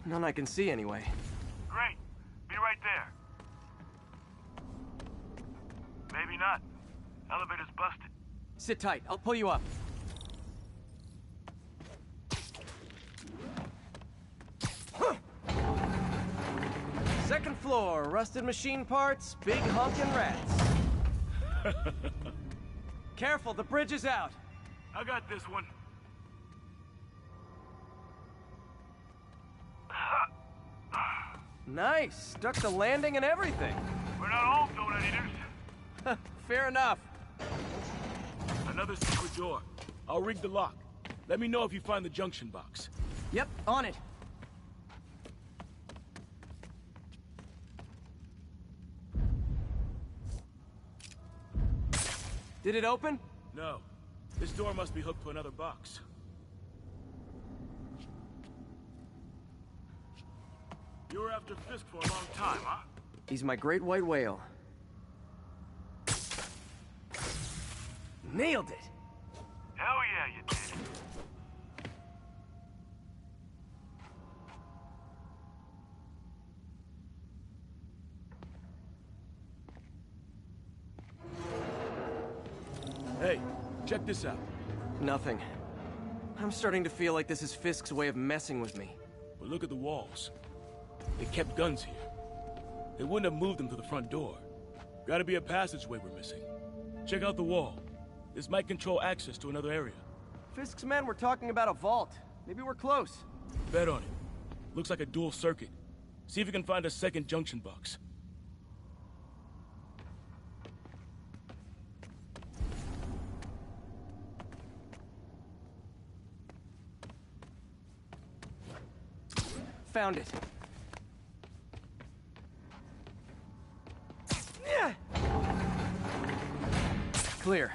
None I can see anyway. Great. Be right there. Maybe not. Elevator's busted. Sit tight, I'll pull you up. Second floor, rusted machine parts, big honkin' rats. Careful, the bridge is out. I got this one. Nice, stuck the landing and everything. We're not all donut eaters. Fair enough. Another secret door. I'll rig the lock. Let me know if you find the junction box. Yep, on it. Did it open? No. This door must be hooked to another box. You were after Fisk for a long time, huh? He's my great white whale. Nailed it! Hell yeah, you did. Hey, check this out. Nothing. I'm starting to feel like this is Fisk's way of messing with me. But look at the walls. They kept guns here. They wouldn't have moved them to the front door. Gotta be a passageway we're missing. Check out the wall. This might control access to another area. Fisk's men were talking about a vault. Maybe we're close. Bet on it. Looks like a dual circuit. See if you can find a second junction box. Found it. Yeah. Clear.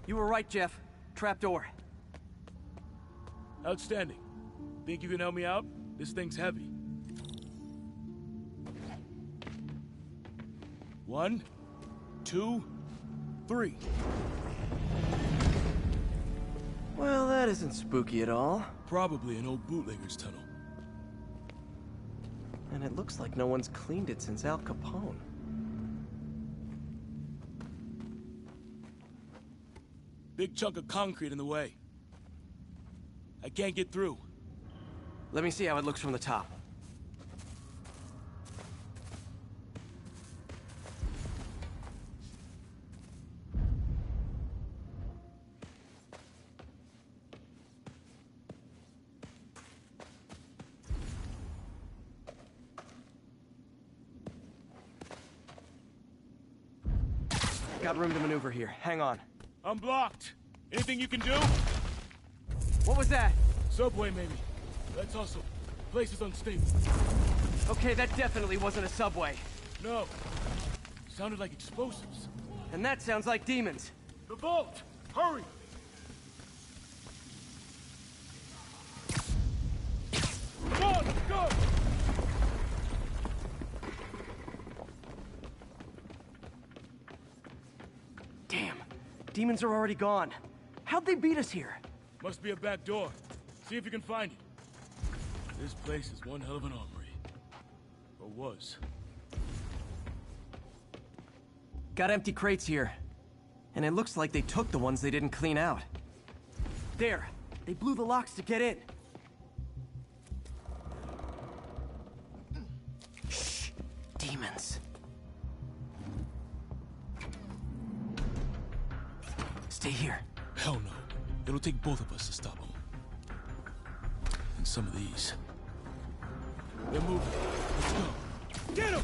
You were right, Jeff. Trapdoor. Outstanding. Think you can help me out? This thing's heavy. 1, 2, 3. Well, that isn't spooky at all. Probably an old bootlegger's tunnel. And it looks like no one's cleaned it since Al Capone. Big chunk of concrete in the way. I can't get through. Let me see how it looks from the top. got room to maneuver here. Hang on. I'm blocked. Anything you can do? What was that? Subway, maybe. Let's hustle. Place is unstable. Okay, that definitely wasn't a subway. No. Sounded like explosives. And that sounds like demons. The vault! Hurry! Come on, let's go! Damn. Demons are already gone. How'd they beat us here? Must be a back door. See if you can find it. This place is one hell of an armory. Or was. Got empty crates here. And it looks like they took the ones they didn't clean out. There. They blew the locks to get in. Shh. Demons. Stay here. Hell no. It'll take both of us to stop them. And some of these. They're moving. Let's go. Get them!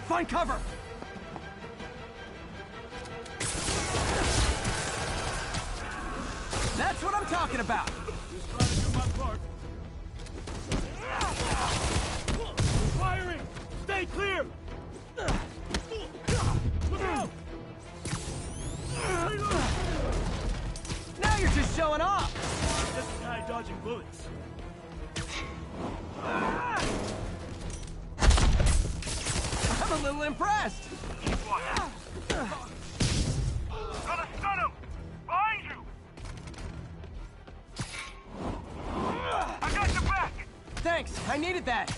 Find cover! That's what I'm talking about! Just trying to do my part. Firing! Stay clear! Look out! Now you're just showing off! Just a guy dodging bullets. I'm a little impressed! Gonna stun him! Behind you! I got your back! Thanks, I needed that!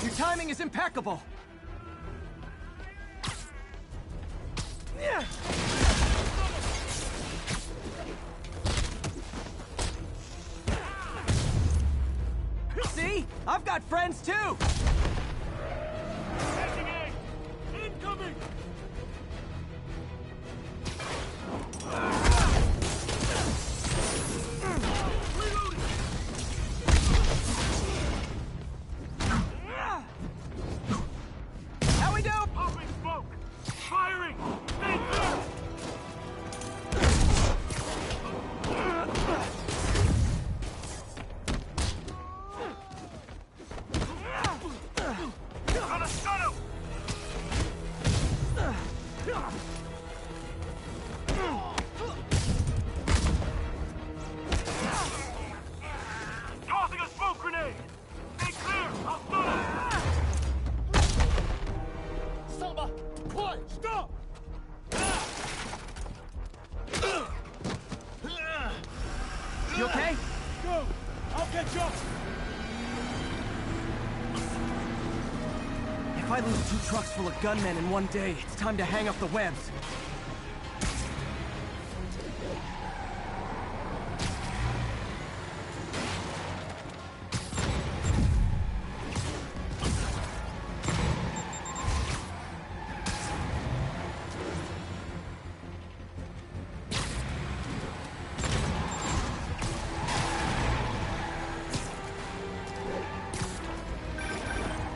Your timing is impeccable! See? I've got friends too! Catching aim! Incoming! Reloading! How we do? Popping smoke! Firing! Stay clear! Gonna stun him! Tossing a smoke grenade! Stay clear! I'll stun him! Samba! Quiet! Stop! You okay? Go! I'll catch up! If I lose 2 trucks full of gunmen in one day, it's time to hang up the webs.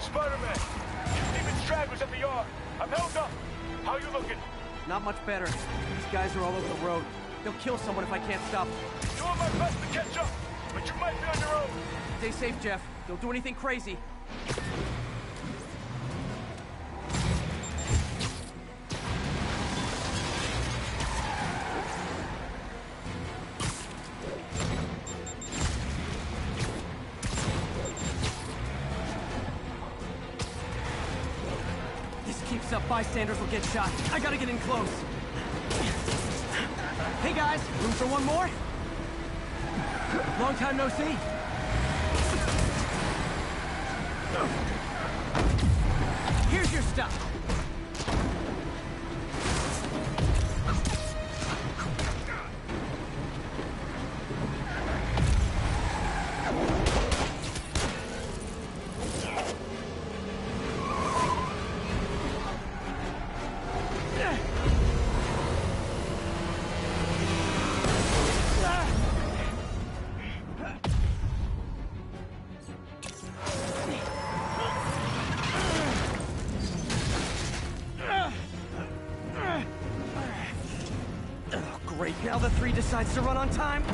Spider-Man! Demon stragglers at the yard! I'm held up! How you looking? Not much better. These guys are all over the road. They'll kill someone if I can't stop them. Doing my best to catch up, but you might be on your own! Stay safe, Jeff. Don't do anything crazy. This keeps up, bystanders will get shot. I gotta get in close. Hey guys, room for one more? Long time no see. Here's your stuff. decides to run on time.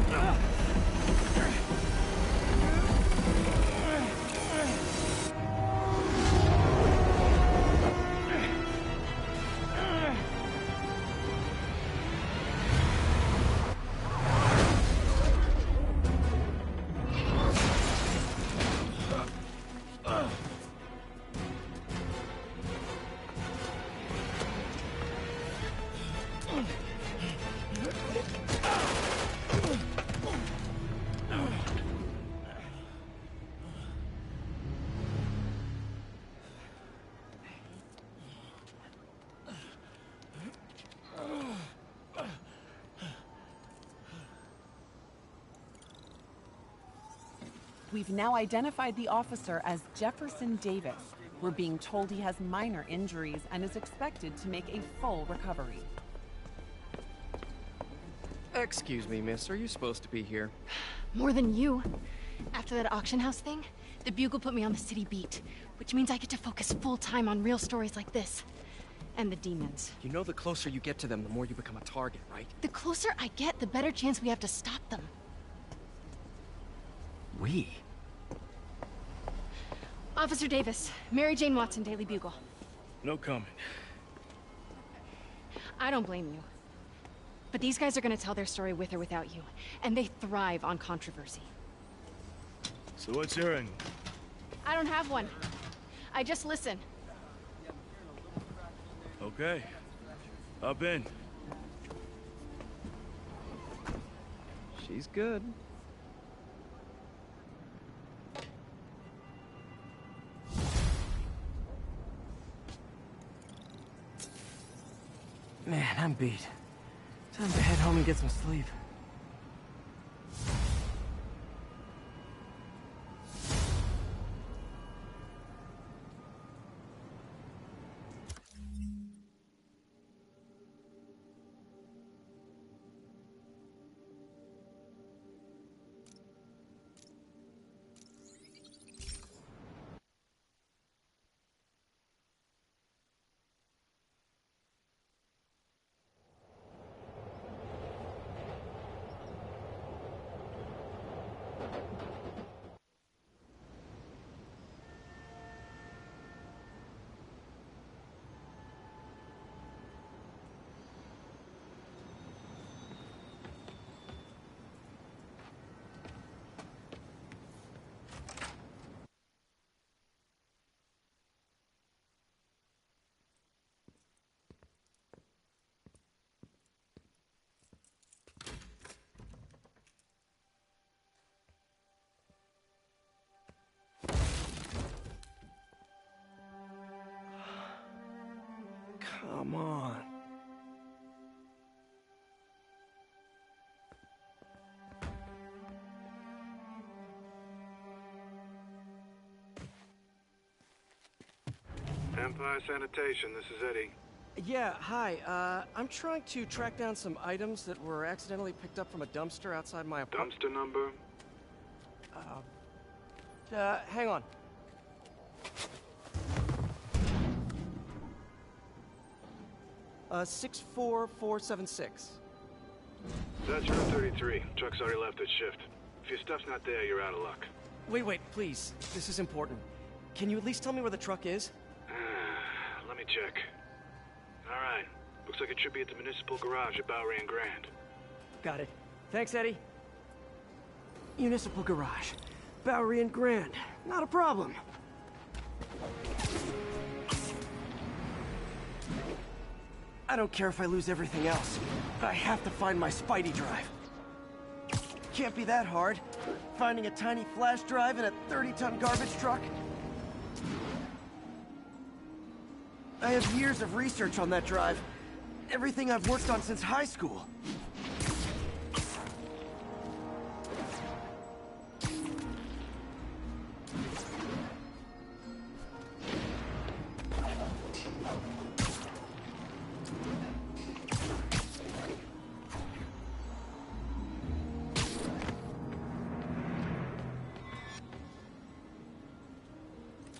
We've now identified the officer as Jefferson Davis. We're being told he has minor injuries and is expected to make a full recovery. Excuse me, miss. Are you supposed to be here? More than you. After that auction house thing, the Bugle put me on the city beat, which means I get to focus full time on real stories like this. And the demons. You know the closer you get to them, the more you become a target, right? The closer I get, the better chance we have to stop them. We? Officer Davis, Mary Jane Watson, Daily Bugle. No comment. I don't blame you. But these guys are gonna tell their story with or without you, and they thrive on controversy. So what's your angle? I don't have one. I just listen. Okay. Hop in. She's good. Man, I'm beat. Time to head home and get some sleep. Come on. Empire Sanitation, this is Eddie. Yeah, hi. I'm trying to track down some items that were accidentally picked up from a dumpster outside my apartment. Dumpster number? Hang on. Uh, 64476. That's room 33. Truck's already left its shift. If your stuff's not there, you're out of luck. Wait, please. This is important. Can you at least tell me where the truck is? Let me check. Alright. Looks like it should be at the municipal garage at Bowery and Grand. Got it. Thanks, Eddie. Municipal garage. Bowery and Grand. Not a problem. I don't care if I lose everything else, but I have to find my Spidey drive. Can't be that hard. Finding a tiny flash drive in a 30-ton garbage truck. I have years of research on that drive. Everything I've worked on since high school.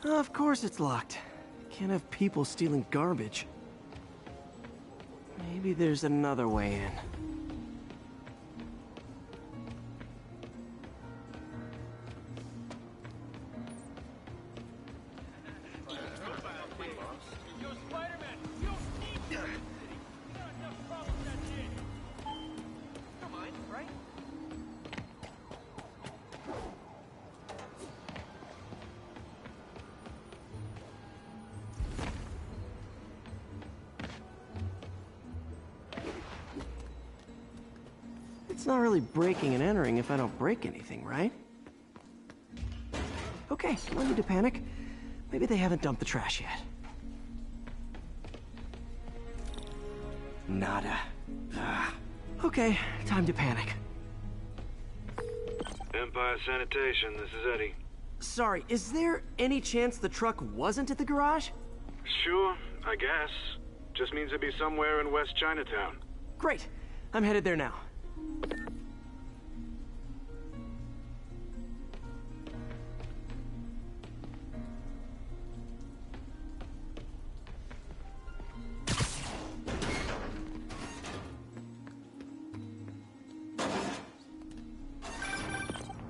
Of course it's locked. Can't have people stealing garbage. Maybe there's another way in. It's not really breaking and entering if I don't break anything, right? Okay, no need to panic. Maybe they haven't dumped the trash yet. Nada. Okay, time to panic. Empire Sanitation, this is Eddie. Sorry, is there any chance the truck wasn't at the garage? Sure, I guess. Just means it'd be somewhere in West Chinatown. Great. I'm headed there now.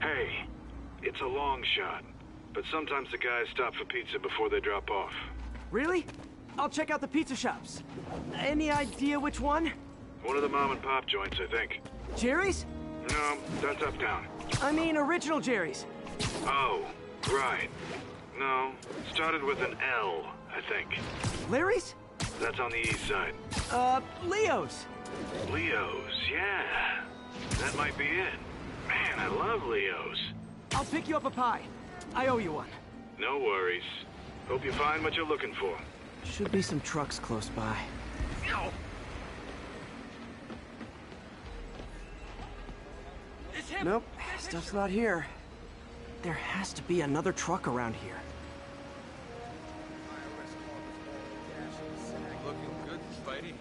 Hey, it's a long shot, but sometimes the guys stop for pizza before they drop off. Really? I'll check out the pizza shops. Any idea which one? One of the mom and pop joints, I think. Jerry's? No, that's uptown. I mean original Jerry's. Oh, right. No, started with an L, I think. Larry's? That's on the east side. Leo's. Leo's, yeah. That might be it. Man, I love Leo's. I'll pick you up a pie. I owe you one. No worries. Hope you find what you're looking for. Should be some trucks close by. Nope, stuff's not here. There has to be another truck around here. Looking good, Spidey.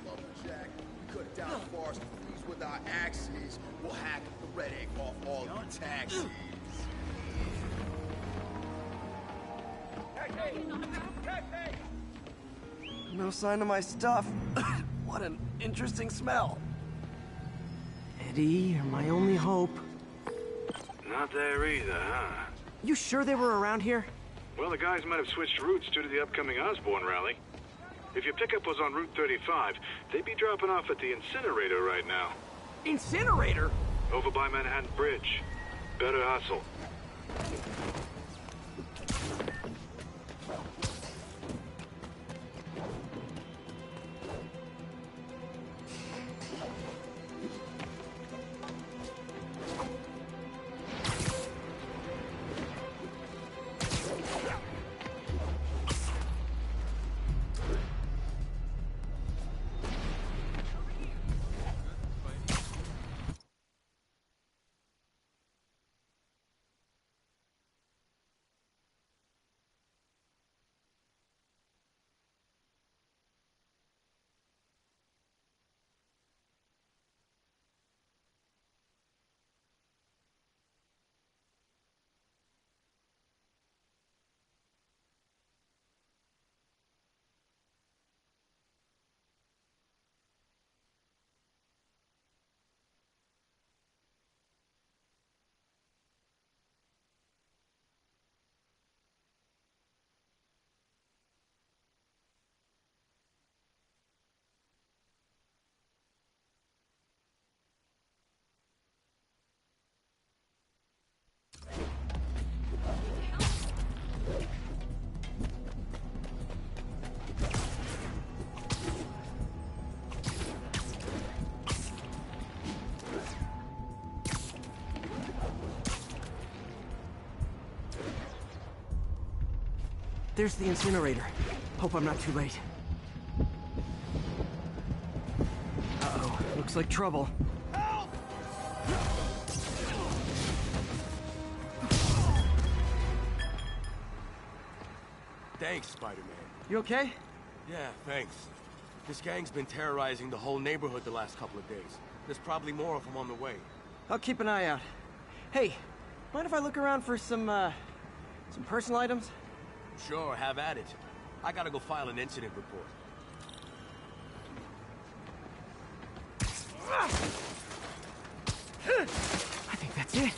Lumberjack, we cut down forest trees with our axes. We'll hack the red ink off all your taxis. No sign of my stuff. What an interesting smell. Eddie, you're my only hope. Not there either, huh? You sure they were around here? Well, the guys might have switched routes due to the upcoming Osborne rally. If your pickup was on Route 35, they'd be dropping off at the incinerator right now. Incinerator? Over by Manhattan Bridge. Better hustle. There's the incinerator. Hope I'm not too late. Uh-oh, looks like trouble. Help! Thanks, Spider-Man. You okay? Yeah, thanks. This gang's been terrorizing the whole neighborhood the last couple of days. There's probably more of them on the way. I'll keep an eye out. Hey, mind if I look around for some personal items? Sure, have at it. I gotta go file an incident report. I think that's it.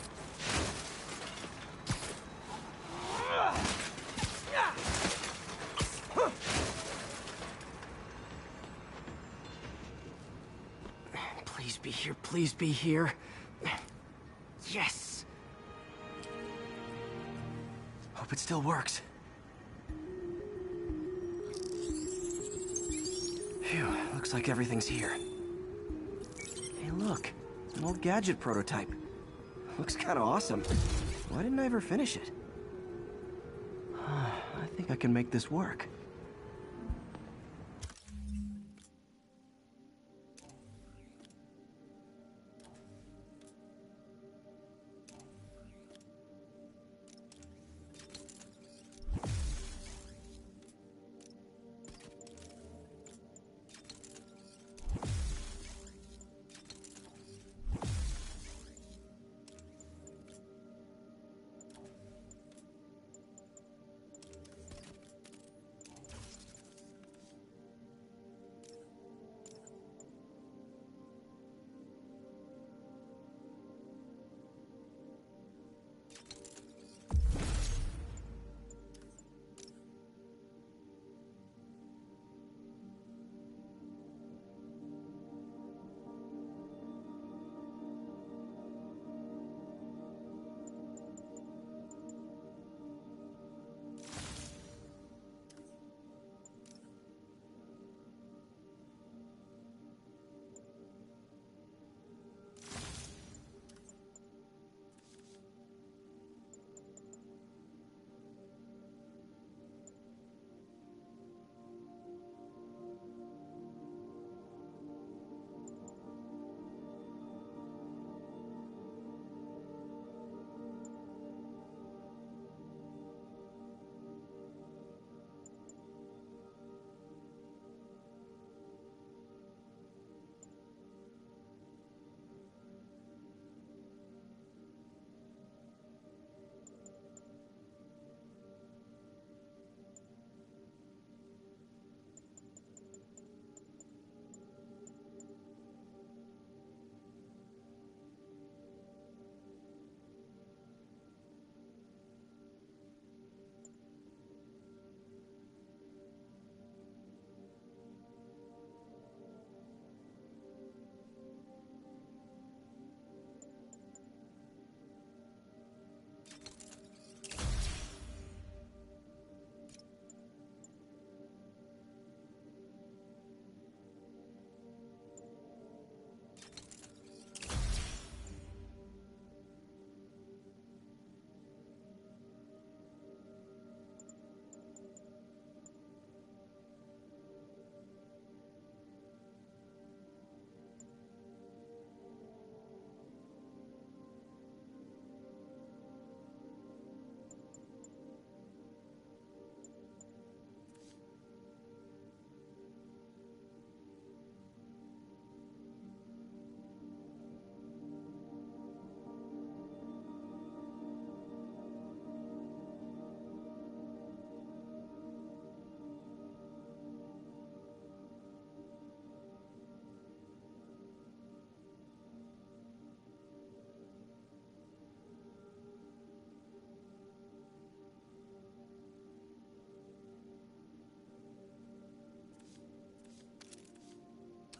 Please be here. Yes! Hope it still works. Phew, looks like everything's here. Hey look, an old gadget prototype. Looks kinda awesome. Why didn't I ever finish it? I think I can make this work.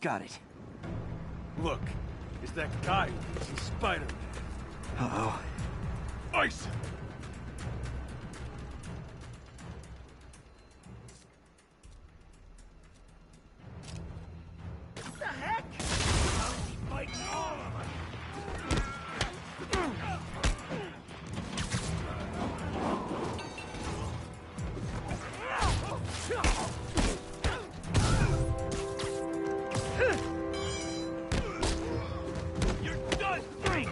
Got it. Look, it's that guy who thinks he's Spider-Man. Uh-oh. Ice him! What the heck? Fighting all of us! You're done, Frank!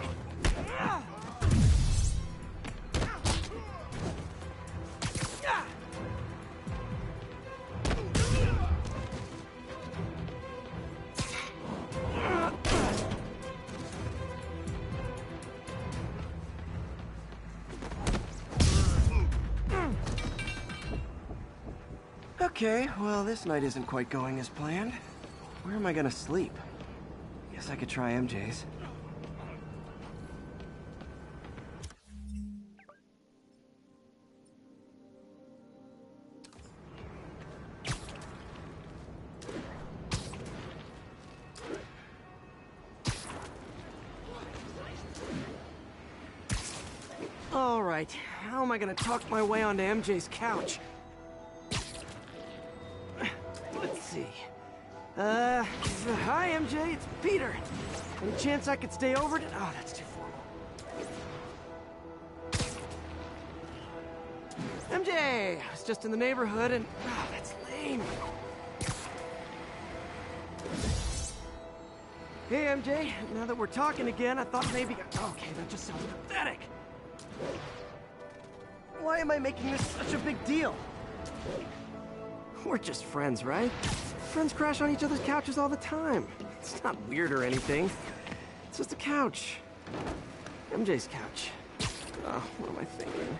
Okay, well, this night isn't quite going as planned. Where am I gonna sleep? Guess I could try MJ's. All right, how am I gonna talk my way onto MJ's couch? Let's see. Hi, MJ, it's Peter. Any chance I could stay over? Oh, that's too formal. MJ, I was just in the neighborhood and... Oh, that's lame. Hey, MJ, now that we're talking again, I thought maybe... Okay, that just sounds pathetic. Why am I making this such a big deal? We're just friends, right? Friends crash on each other's couches all the time. It's not weird or anything. It's just a couch. MJ's couch. Oh, what am I thinking?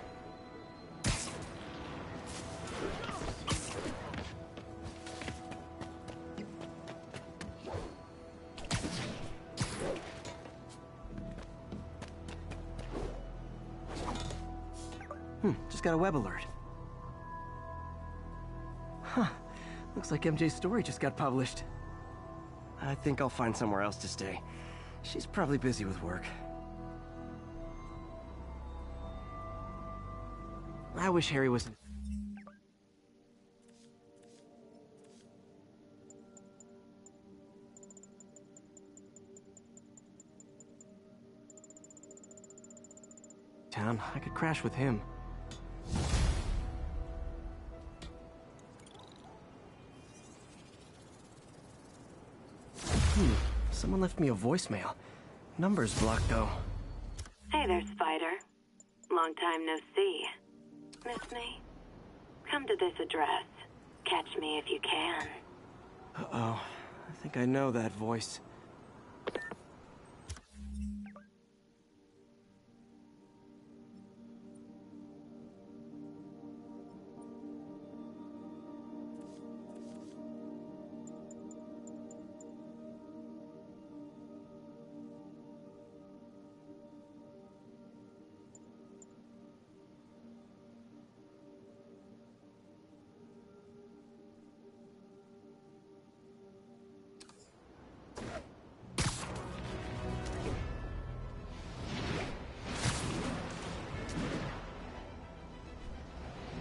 Just got a web alert. Huh. Looks like MJ's story just got published. I think I'll find somewhere else to stay. She's probably busy with work. I wish Harry was... town. I could crash with him. Someone left me a voicemail. Number's blocked, though. Hey there, Spider. Long time no see. Miss me? Come to this address. Catch me if you can. Uh-oh. I think I know that voice.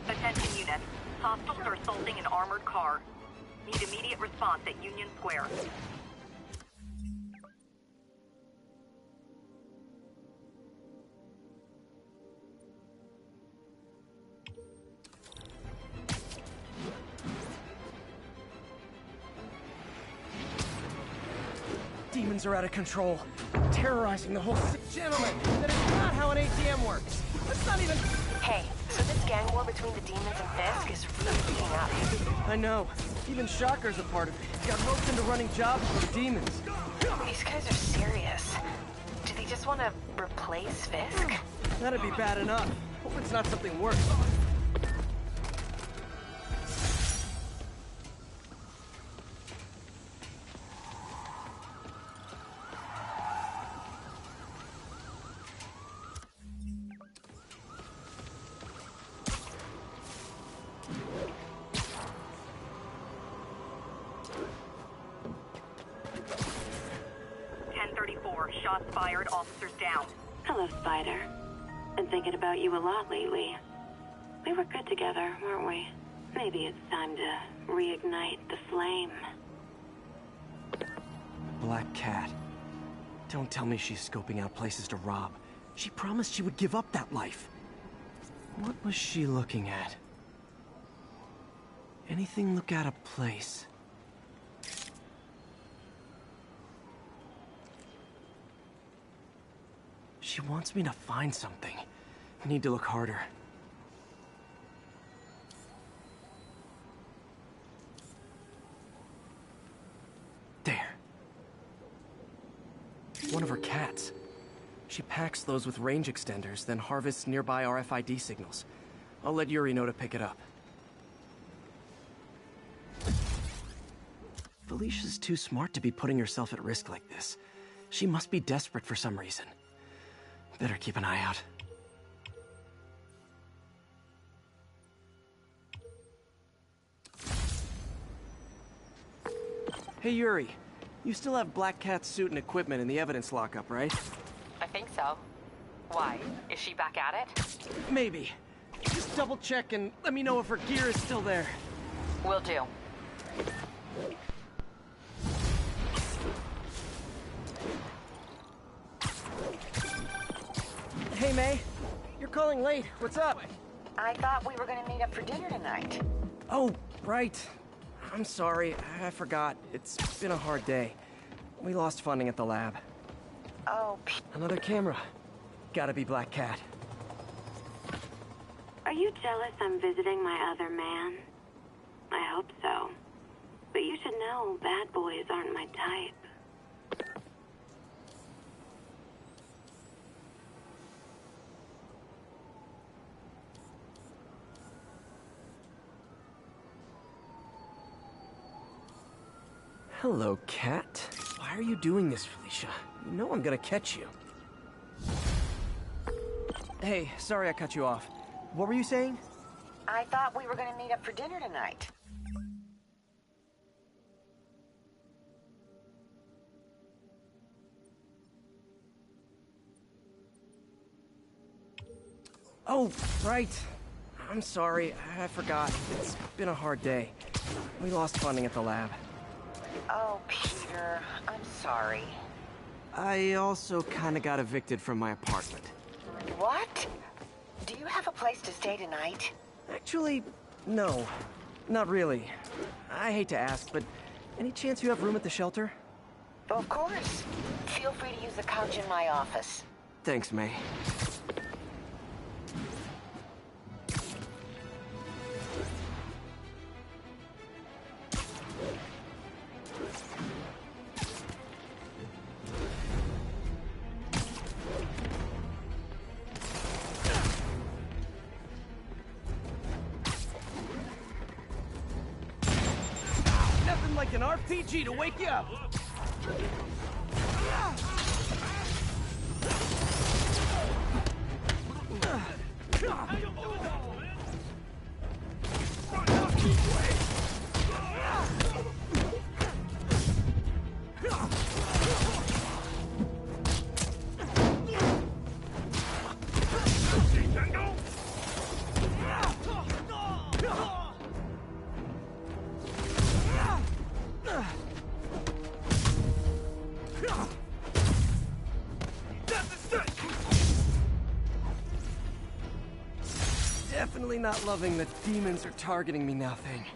Attention units. Hostiles are assaulting an armored car. Need immediate response at Union Square. Demons are out of control, terrorizing the whole city. Gentlemen, that is not how an ATM works. That's not even... Hey, so this gang war between the demons and Fisk is really heating up. I know. Even Shocker's a part of it. Got roped into running jobs for the demons. These guys are serious. Do they just want to replace Fisk? That'd be bad enough. Hope it's not something worse. Shots fired, officers down. Hello, Spider. Been thinking about you a lot lately. We were good together, weren't we? Maybe it's time to reignite the flame. Black Cat. Don't tell me she's scoping out places to rob. She promised she would give up that life. What was she looking at? Anything look out of place? She wants me to find something. I need to look harder. There. One of her cats. She packs those with range extenders, then harvests nearby RFID signals. I'll let Yuri know to pick it up. Felicia's too smart to be putting herself at risk like this. She must be desperate for some reason. Better keep an eye out. Hey, Yuri. You still have Black Cat's suit and equipment in the evidence lockup, right? I think so. Why? Is she back at it? Maybe. Just double check and let me know if her gear is still there. Will do. Hey, May. You're calling late. What's up? I thought we were gonna meet up for dinner tonight. Oh, right. I'm sorry. I forgot. It's been a hard day. We lost funding at the lab. Oh, Another camera. Gotta be Black Cat. Are you jealous I'm visiting my other man? I hope so. But you should know bad boys aren't my type. Hello, Cat. Why are you doing this, Felicia? You know I'm gonna catch you. Hey, sorry I cut you off. What were you saying? I thought we were gonna meet up for dinner tonight. Oh, right. I'm sorry. I forgot. It's been a hard day. We lost funding at the lab. Oh, Peter, I'm sorry. I also kinda got evicted from my apartment. What? Do you have a place to stay tonight? Actually, no. Not really. I hate to ask, but any chance you have room at the shelter? Of course. Feel free to use the couch in my office. Thanks, May. Nothing like an RPG to wake you up. Definitely not loving the demons are targeting me now thing.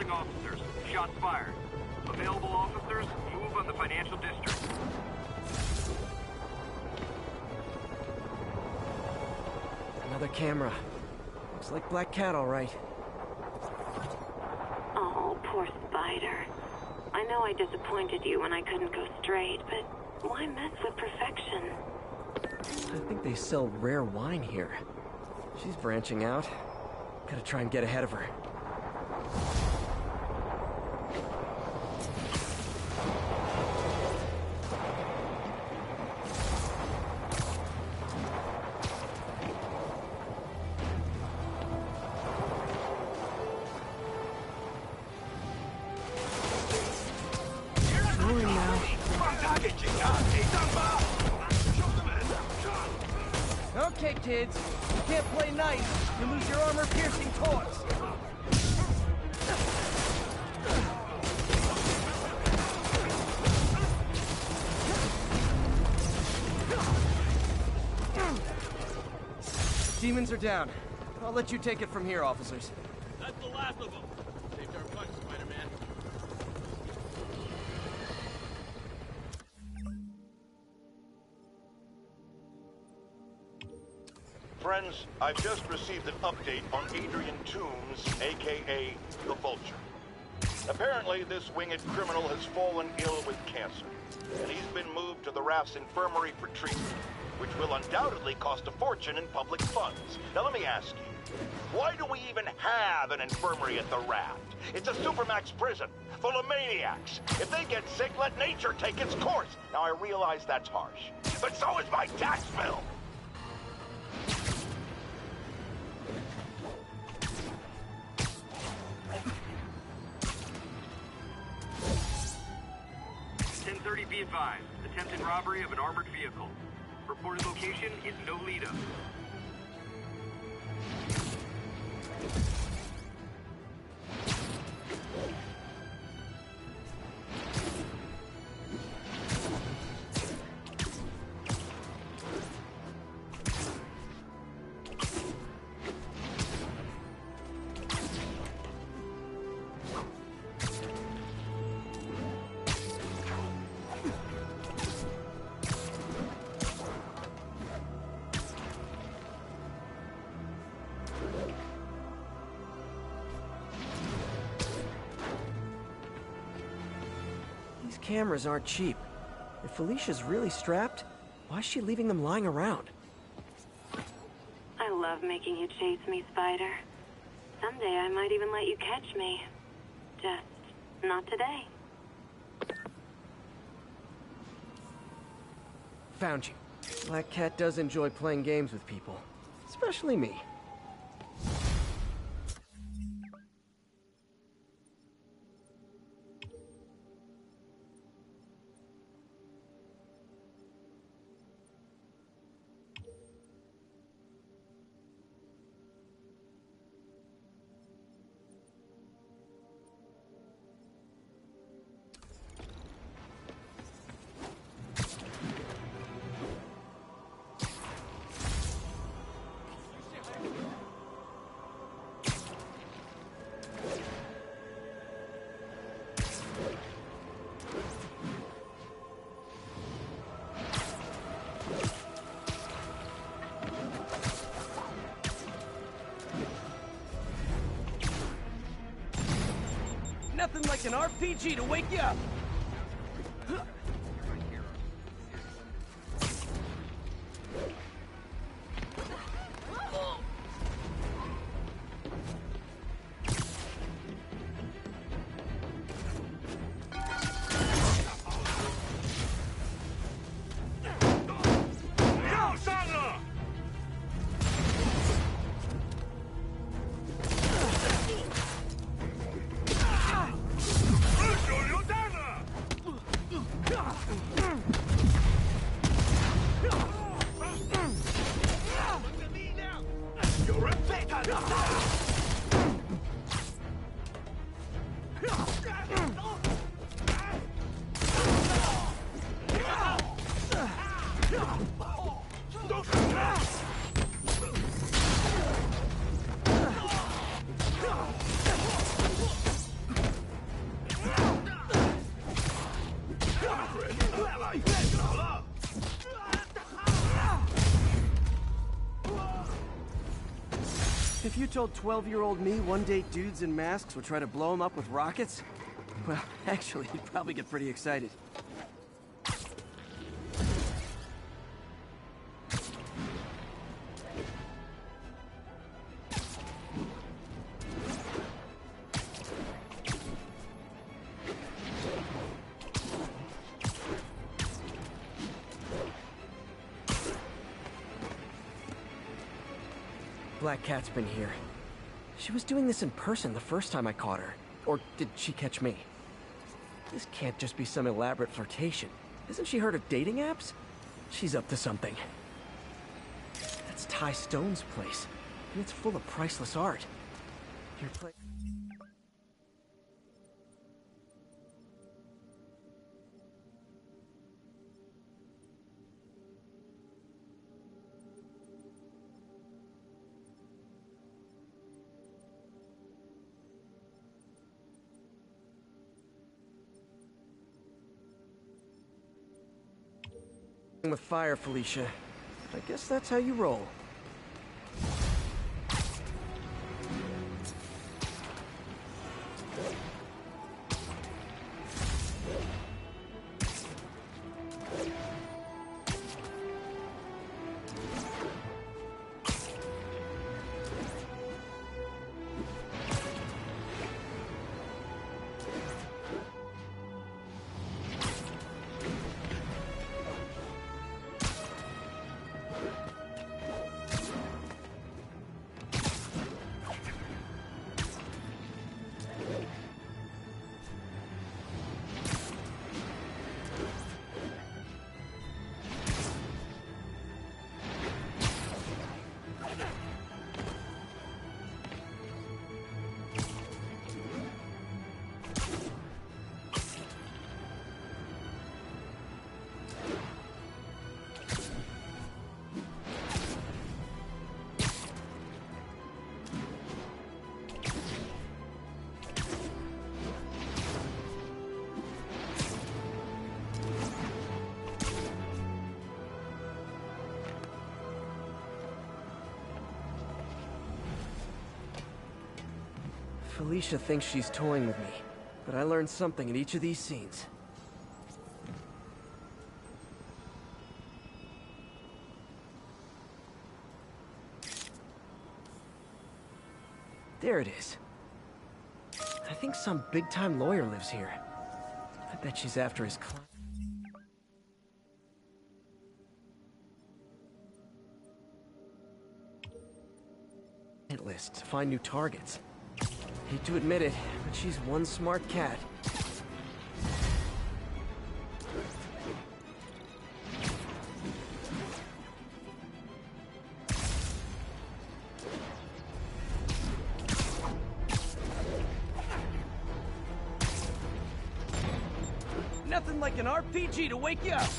Officers, shots fired. Available officers, move on the financial district. Another camera. Looks like Black Cat, all right. Oh, poor Spider. I know I disappointed you when I couldn't go straight, but why mess with perfection? I think they sell rare wine here. She's branching out. Gotta try and get ahead of her. Okay, kids. You can't play nice. You lose your armor-piercing toys. Demons are down. I'll let you take it from here, officers. That's the last of them. Saved our punch, Spider-Man. Friends, I've just received an update on Adrian Toombs, a.k.a. the Vulture. Apparently, this winged criminal has fallen ill with cancer, and he's been moved to the Raft's infirmary for treatment, which will undoubtedly cost a fortune in public funds. Now let me ask you, why do we even have an infirmary at the Raft? It's a supermax prison, full of maniacs. If they get sick, let nature take its course. Now I realize that's harsh, but so is my tax bill. Be advised, attempted robbery of an armored vehicle. Reported location is Nolita. Cameras aren't cheap. If Felicia's really strapped, why is she leaving them lying around? I love making you chase me, Spider. Someday I might even let you catch me. Just not today. Found you. Black Cat does enjoy playing games with people. Especially me. Nothing like an RPG to wake you up! If you told 12-year-old me one day dudes in masks would try to blow him up with rockets, well, actually, he'd probably get pretty excited. Black Cat's been here. She was doing this in person the first time I caught her. Or did she catch me? This can't just be some elaborate flirtation. Hasn't she heard of dating apps? She's up to something. That's Ty Stone's place, and it's full of priceless art. Your place... with fire, Felicia. I guess that's how you roll. Felicia thinks she's toying with me, but I learned something in each of these scenes. There it is. I think some big-time lawyer lives here. I bet she's after his client. List to find new targets. Hate to admit it, but she's one smart cat. Nothing like an RPG to wake you up.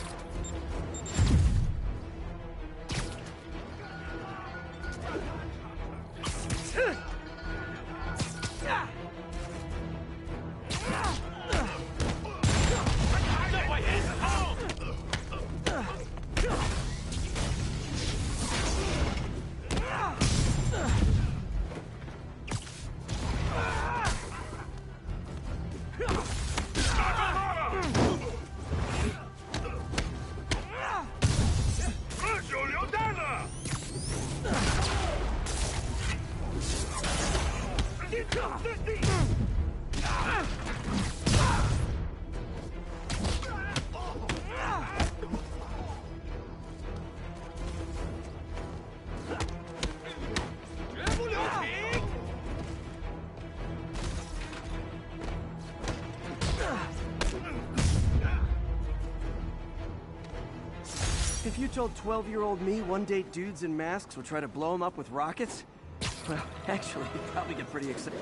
If you told 12-year-old me one day dudes in masks would try to blow him up with rockets, well, actually, you'd probably get pretty excited.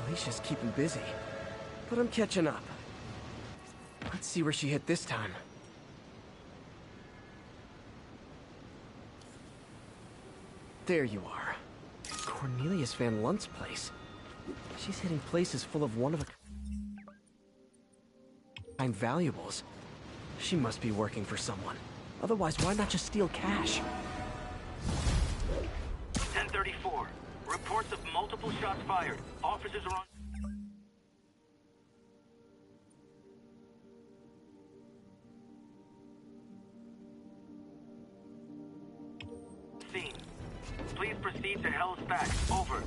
Felicia's keeping busy. But I'm catching up. Let's see where she hit this time. There you are. Cornelius Van Lunt's place. She's hitting places full of one-of-a-kind valuables. She must be working for someone. Otherwise, why not just steal cash? 1034. Reports of multiple shots fired. Officers are on... scene. Please proceed to Hell's Back. Over.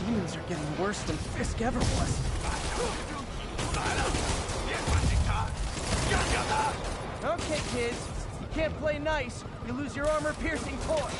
Demons are getting worse than Fisk ever was. Okay, kids. You can't play nice. You lose your armor-piercing toy.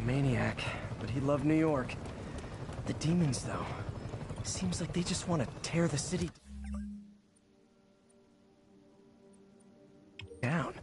Maniac, but he loved New York. The demons, though, seems like they just want to tear the city down.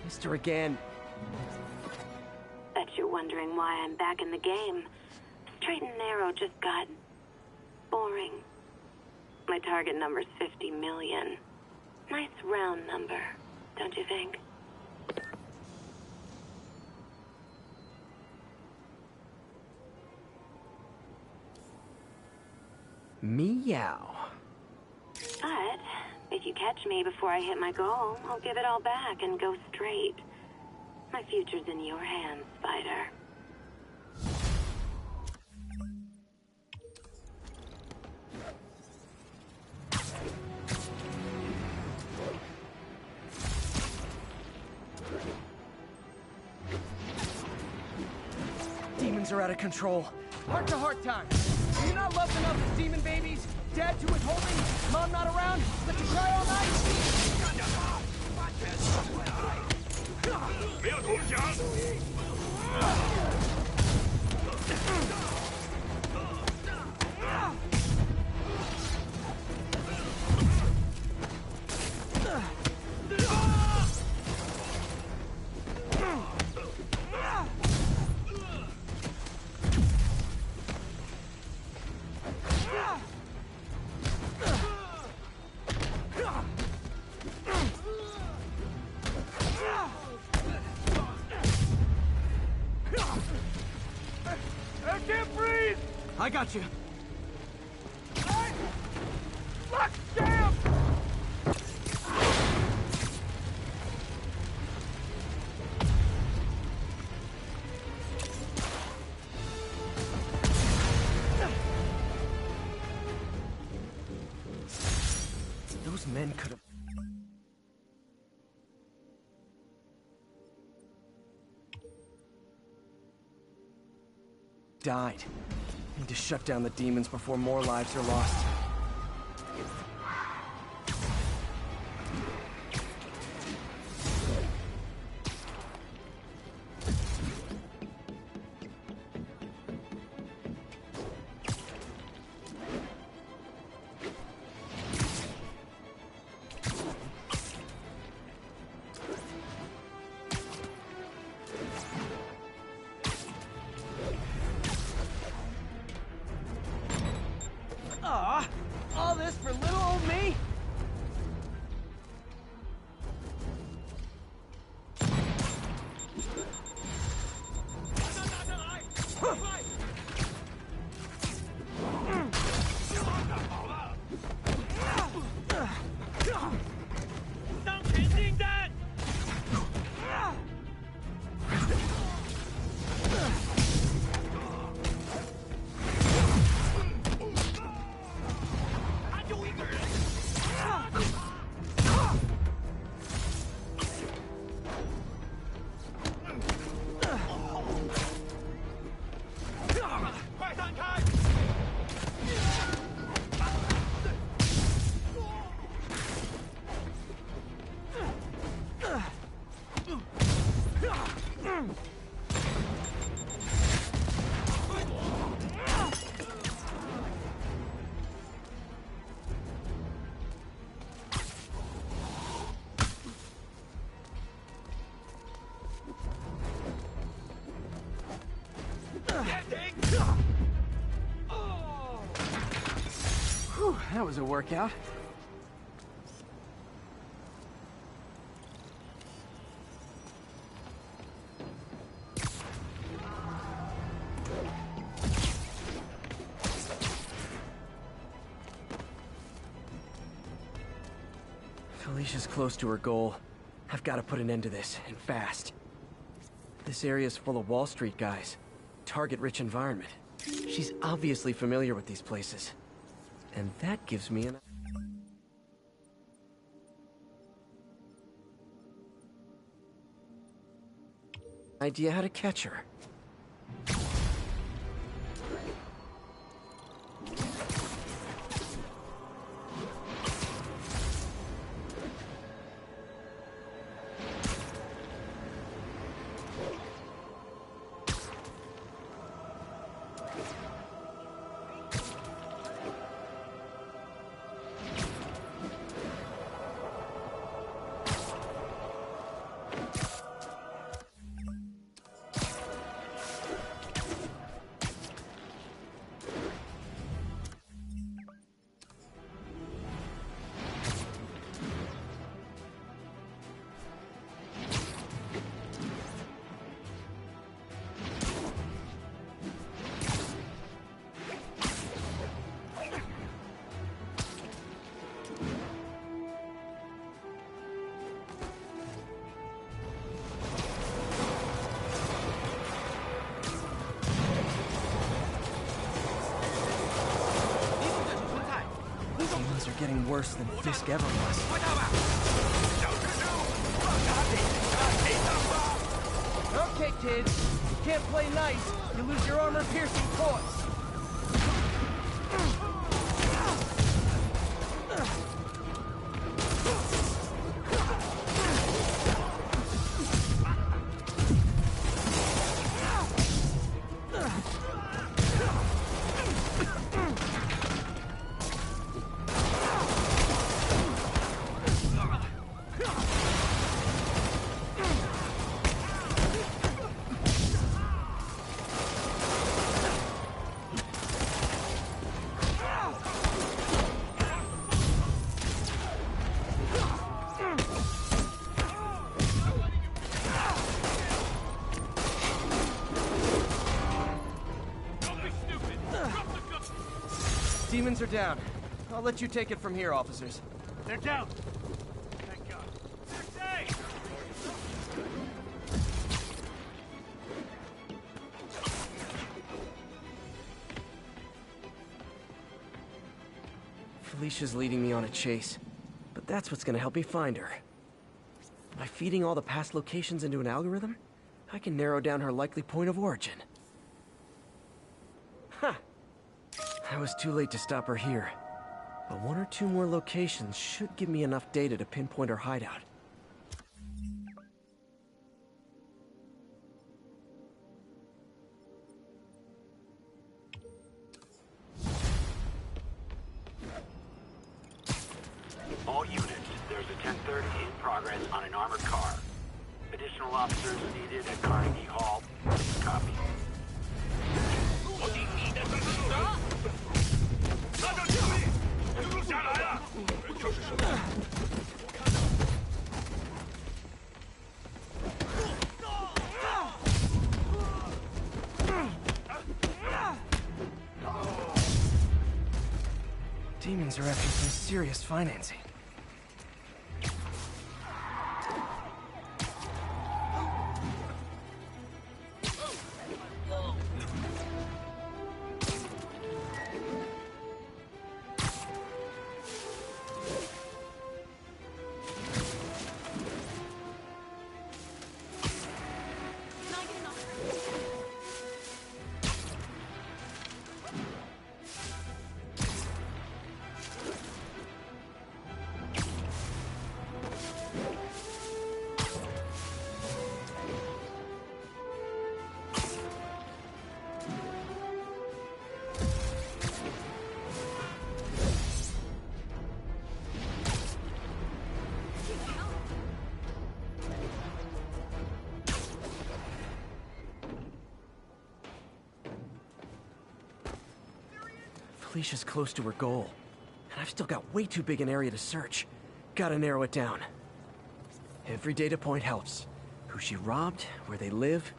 Mister again. Bet you're wondering why I'm back in the game. Straight and narrow just got boring. My target number's 50 million. Nice round number, don't you think? Meow. But if you catch me before I hit my goal, I'll give it all back and go straight. My future's in your hands, Spider. Demons are out of control. Heart to heart time. Are you not loved enough as demon babies? Dad too withholding? Mom not around? Let you cry all night? I can't breathe! I got you. Hey! Lock jam! Those men could have... died. Need to shut down the demons before more lives are lost. All this for little old me? Whew, that was a workout. Felicia's close to her goal. I've got to put an end to this, and fast. This area's full of Wall Street guys. Target-rich environment. She's obviously familiar with these places. And that gives me an idea how to catch her. These are getting worse than Fisk ever was. Okay, kids. You can't play nice. You lose your armor-piercing force. Demons are down. I'll let you take it from here, officers. They're down. Thank God. They're safe. Felicia's leading me on a chase, but that's what's gonna help me find her. By feeding all the past locations into an algorithm, I can narrow down her likely point of origin. Huh. I was too late to stop her here, but one or two more locations should give me enough data to pinpoint her hideout. All units, there's a 1030 in progress on an armored car. Additional officers needed at Carnegie Hall. Copy. Demons are after some serious financing. Felicia's close to her goal, and I've still got way too big an area to search. Gotta narrow it down. Every data point helps. Who she robbed, where they live.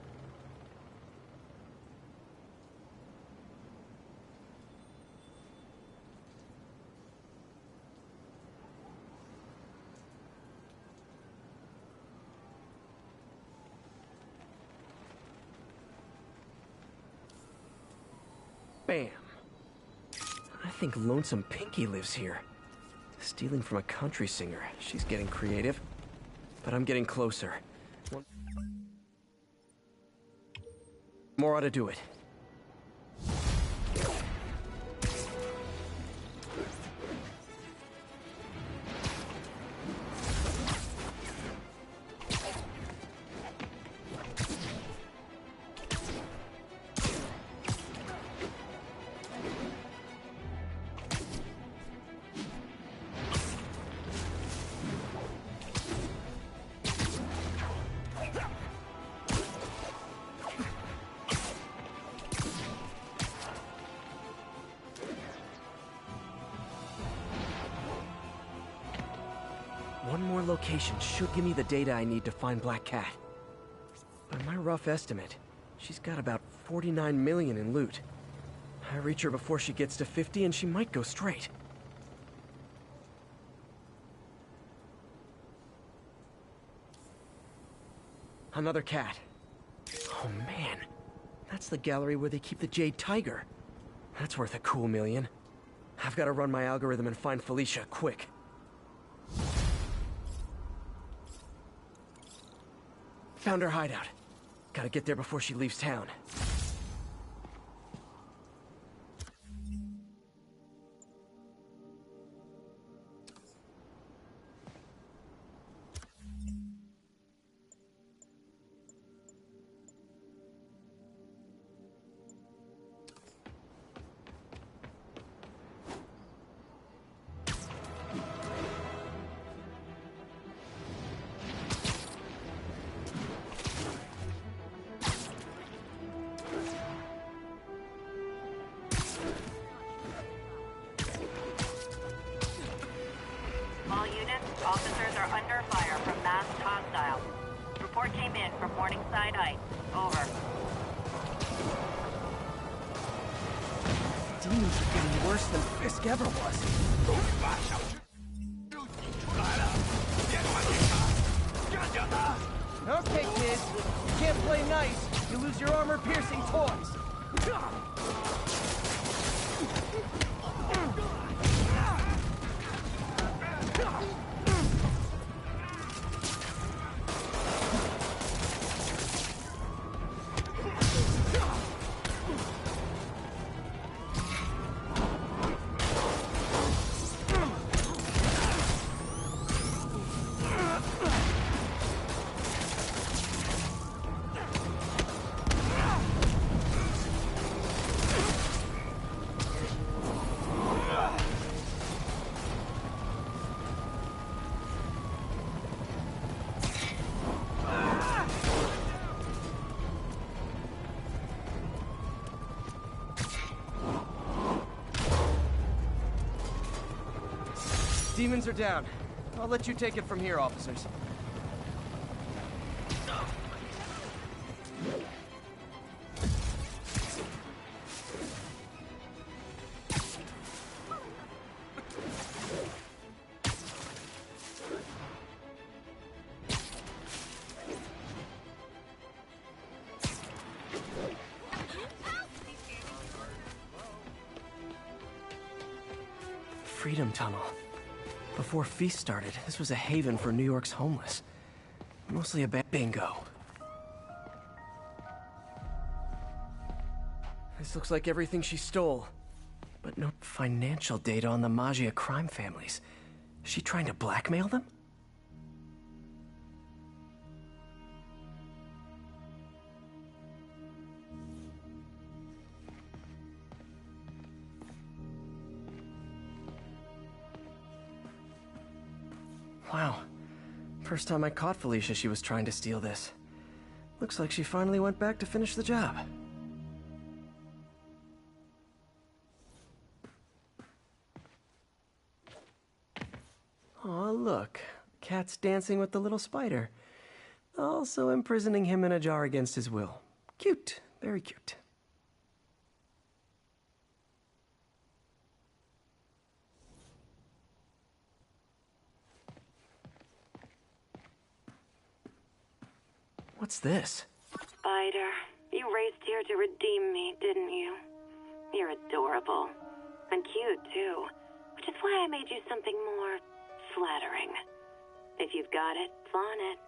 Bam. I think Lonesome Pinky lives here. Stealing from a country singer. She's getting creative. But I'm getting closer. More ought to do it. One more location should give me the data I need to find Black Cat. By my rough estimate, she's got about 49 million in loot. I reach her before she gets to 50 and she might go straight. Another cat. Oh man, that's the gallery where they keep the Jade Tiger. That's worth a cool million. I've got to run my algorithm and find Felicia, quick. Found her hideout. Gotta get there before she leaves town. All units, officers are under fire from masked hostiles. Report came in from Morningside Heights. Over. Demons are getting worse than Fisk ever was. Okay, kids. You can't play nice. You lose your armor-piercing toys. Demons are down. I'll let you take it from here, officers. Freedom Tunnel. Before Feast started, this was a haven for New York's homeless. Mostly a bingo. This looks like everything she stole. But no financial data on the Maggia crime families. Is she trying to blackmail them? Wow. First time I caught Felicia, she was trying to steal this. Looks like she finally went back to finish the job. Aw, look. Cat's dancing with the little spider. Also imprisoning him in a jar against his will. Cute. Very cute. What's this? Spider, you raced here to redeem me, didn't you? You're adorable. And cute, too. Which is why I made you something more flattering. If you've got it, flaunt it.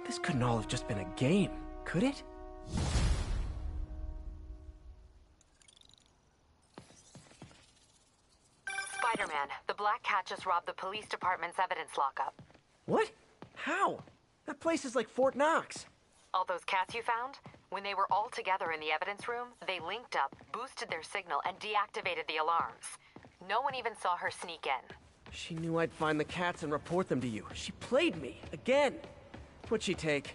This couldn't all have just been a game, could it? Spider-Man, the Black Cat just robbed the police department's evidence lockup. What? How? That place is like Fort Knox. All those cats you found? When they were all together in the evidence room, they linked up, boosted their signal, and deactivated the alarms. No one even saw her sneak in. She knew I'd find the cats and report them to you. She played me, again. What'd she take?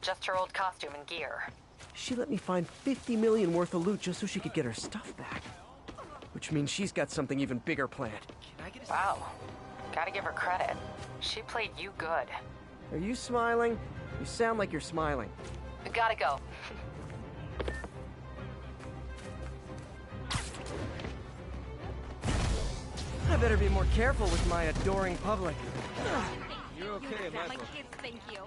Just her old costume and gear. She let me find 50 million worth of loot just so she could get her stuff back. Which means she's got something even bigger planned. Wow. Gotta give her credit. She played you good. Are you smiling? You sound like you're smiling. Gotta go. I better be more careful with my adoring public. You're okay, my kids, thank you.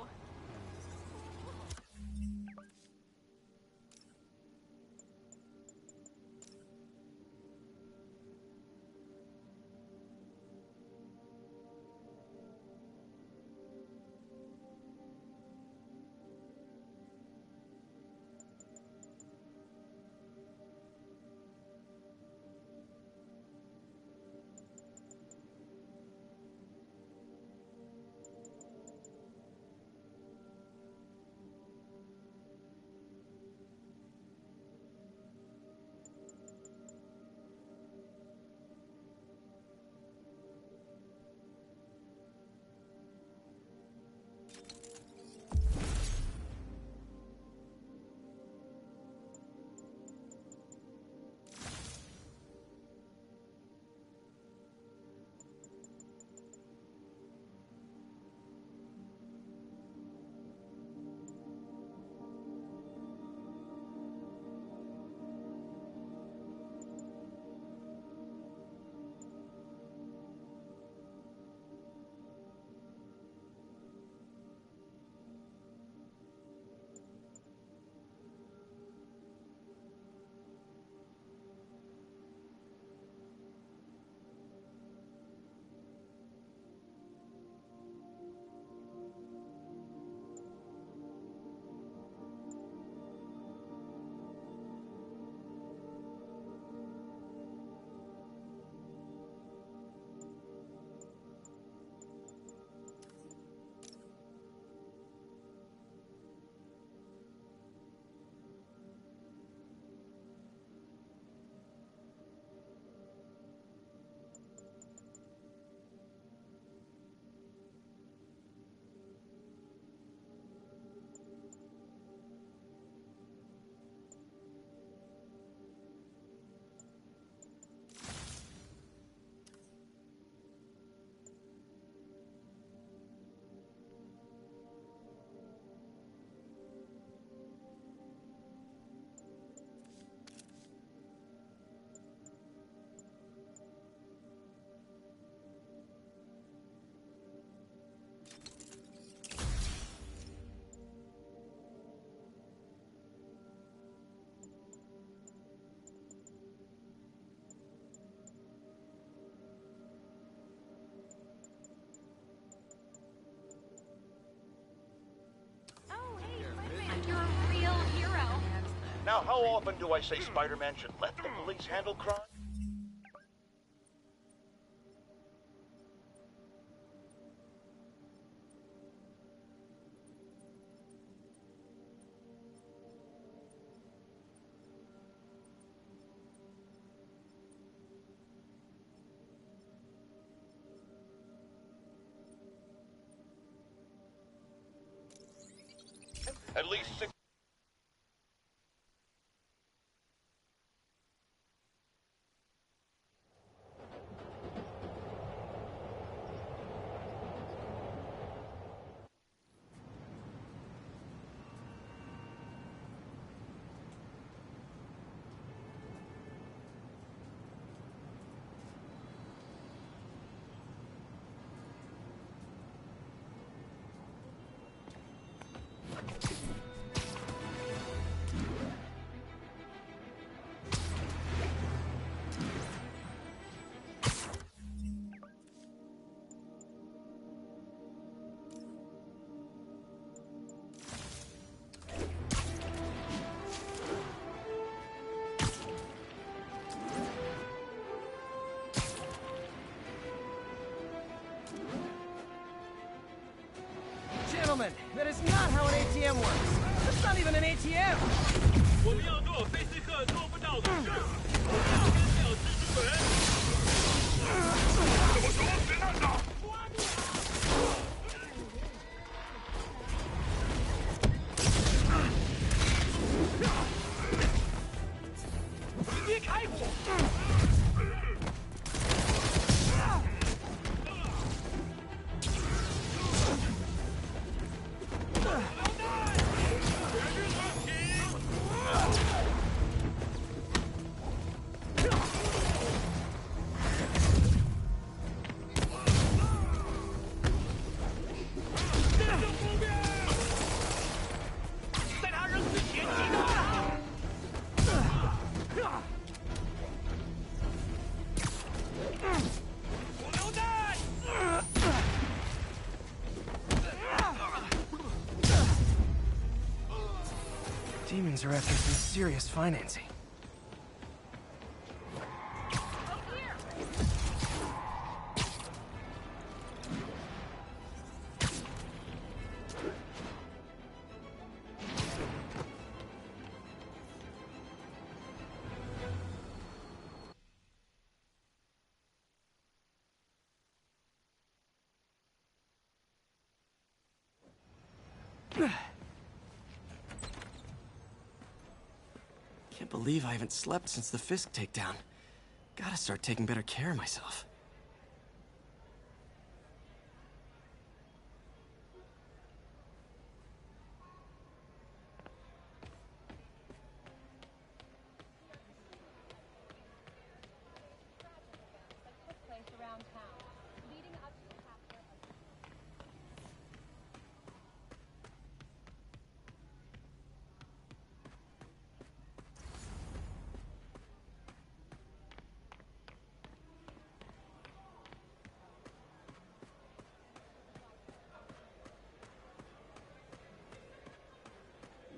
Now, how often do I say Spider-Man should let the police handle crime? At least 6. gentlemen, that is not how an ATM works. That's not even an ATM. 我们要做菲斯克做不到的事，我们要干掉蜘蛛人。怎么说？别乱打！别开火！ Demons are after some serious financing. Can't believe I haven't slept since the Fisk takedown. Gotta start taking better care of myself.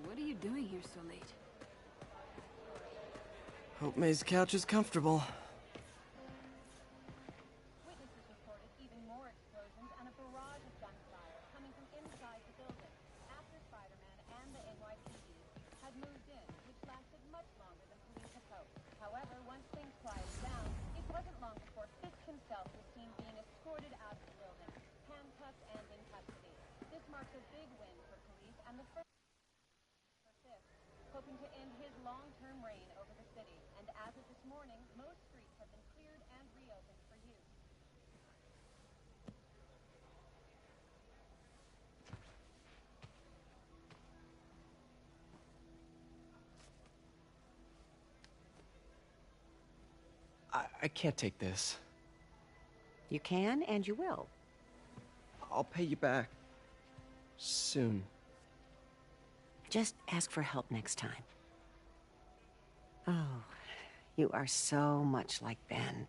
What are you doing here so late? Hope May's couch is comfortable. Witnesses reported even more explosions and a barrage of gunfire coming from inside the building after Spider-Man and the NYPD had moved in, which lasted much longer than police had hoped. However, once things quieted down, it wasn't long before Fisk himself was seen being escorted out of the building, handcuffed and in custody. This marks a big win for police and the first for Fisk, hoping to end his long-term reign over the city. And as of this morning, most streets have been cleared and reopened for use. I can't take this. You can, and you will. I'll pay you back. Soon. Just ask for help next time. Oh, you are so much like Ben.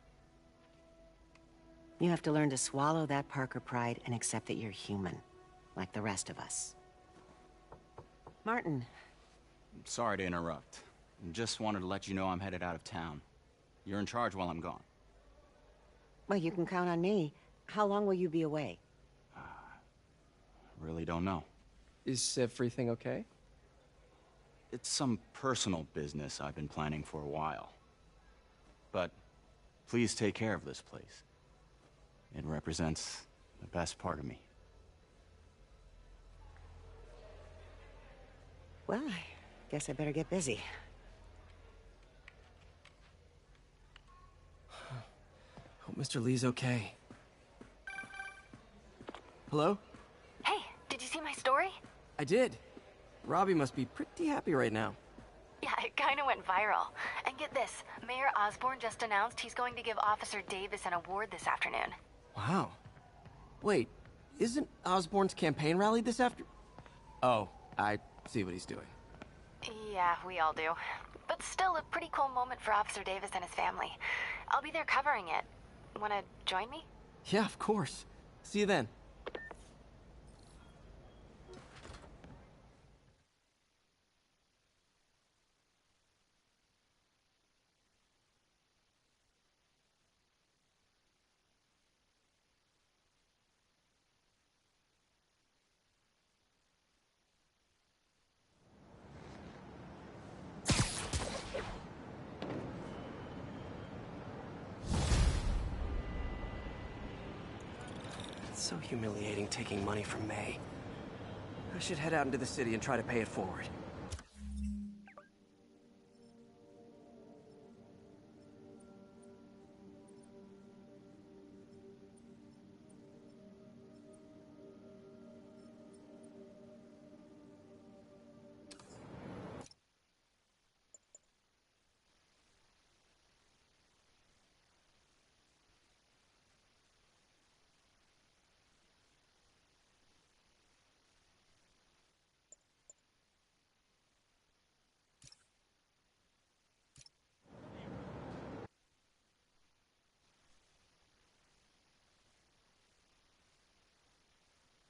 You have to learn to swallow that Parker pride and accept that you're human, like the rest of us. Martin. Sorry to interrupt. Just wanted to let you know I'm headed out of town. You're in charge while I'm gone. Well, you can count on me. How long will you be away? Really don't know. Is everything okay? It's some personal business I've been planning for a while. But please take care of this place. It represents the best part of me. Well, I guess I better get busy. Hope Mr. Lee's okay. Hello? Hey, did you see my story? I did. Robbie must be pretty happy right now. Yeah, it kind of went viral. And get this, Mayor Osborn just announced he's going to give Officer Davis an award this afternoon. Wow. Wait, isn't Osborn's campaign rally this after... Oh, I see what he's doing. Yeah, we all do. But still a pretty cool moment for Officer Davis and his family. I'll be there covering it. Wanna join me? Yeah, of course. See you then. So humiliating taking money from May. I should head out into the city and try to pay it forward.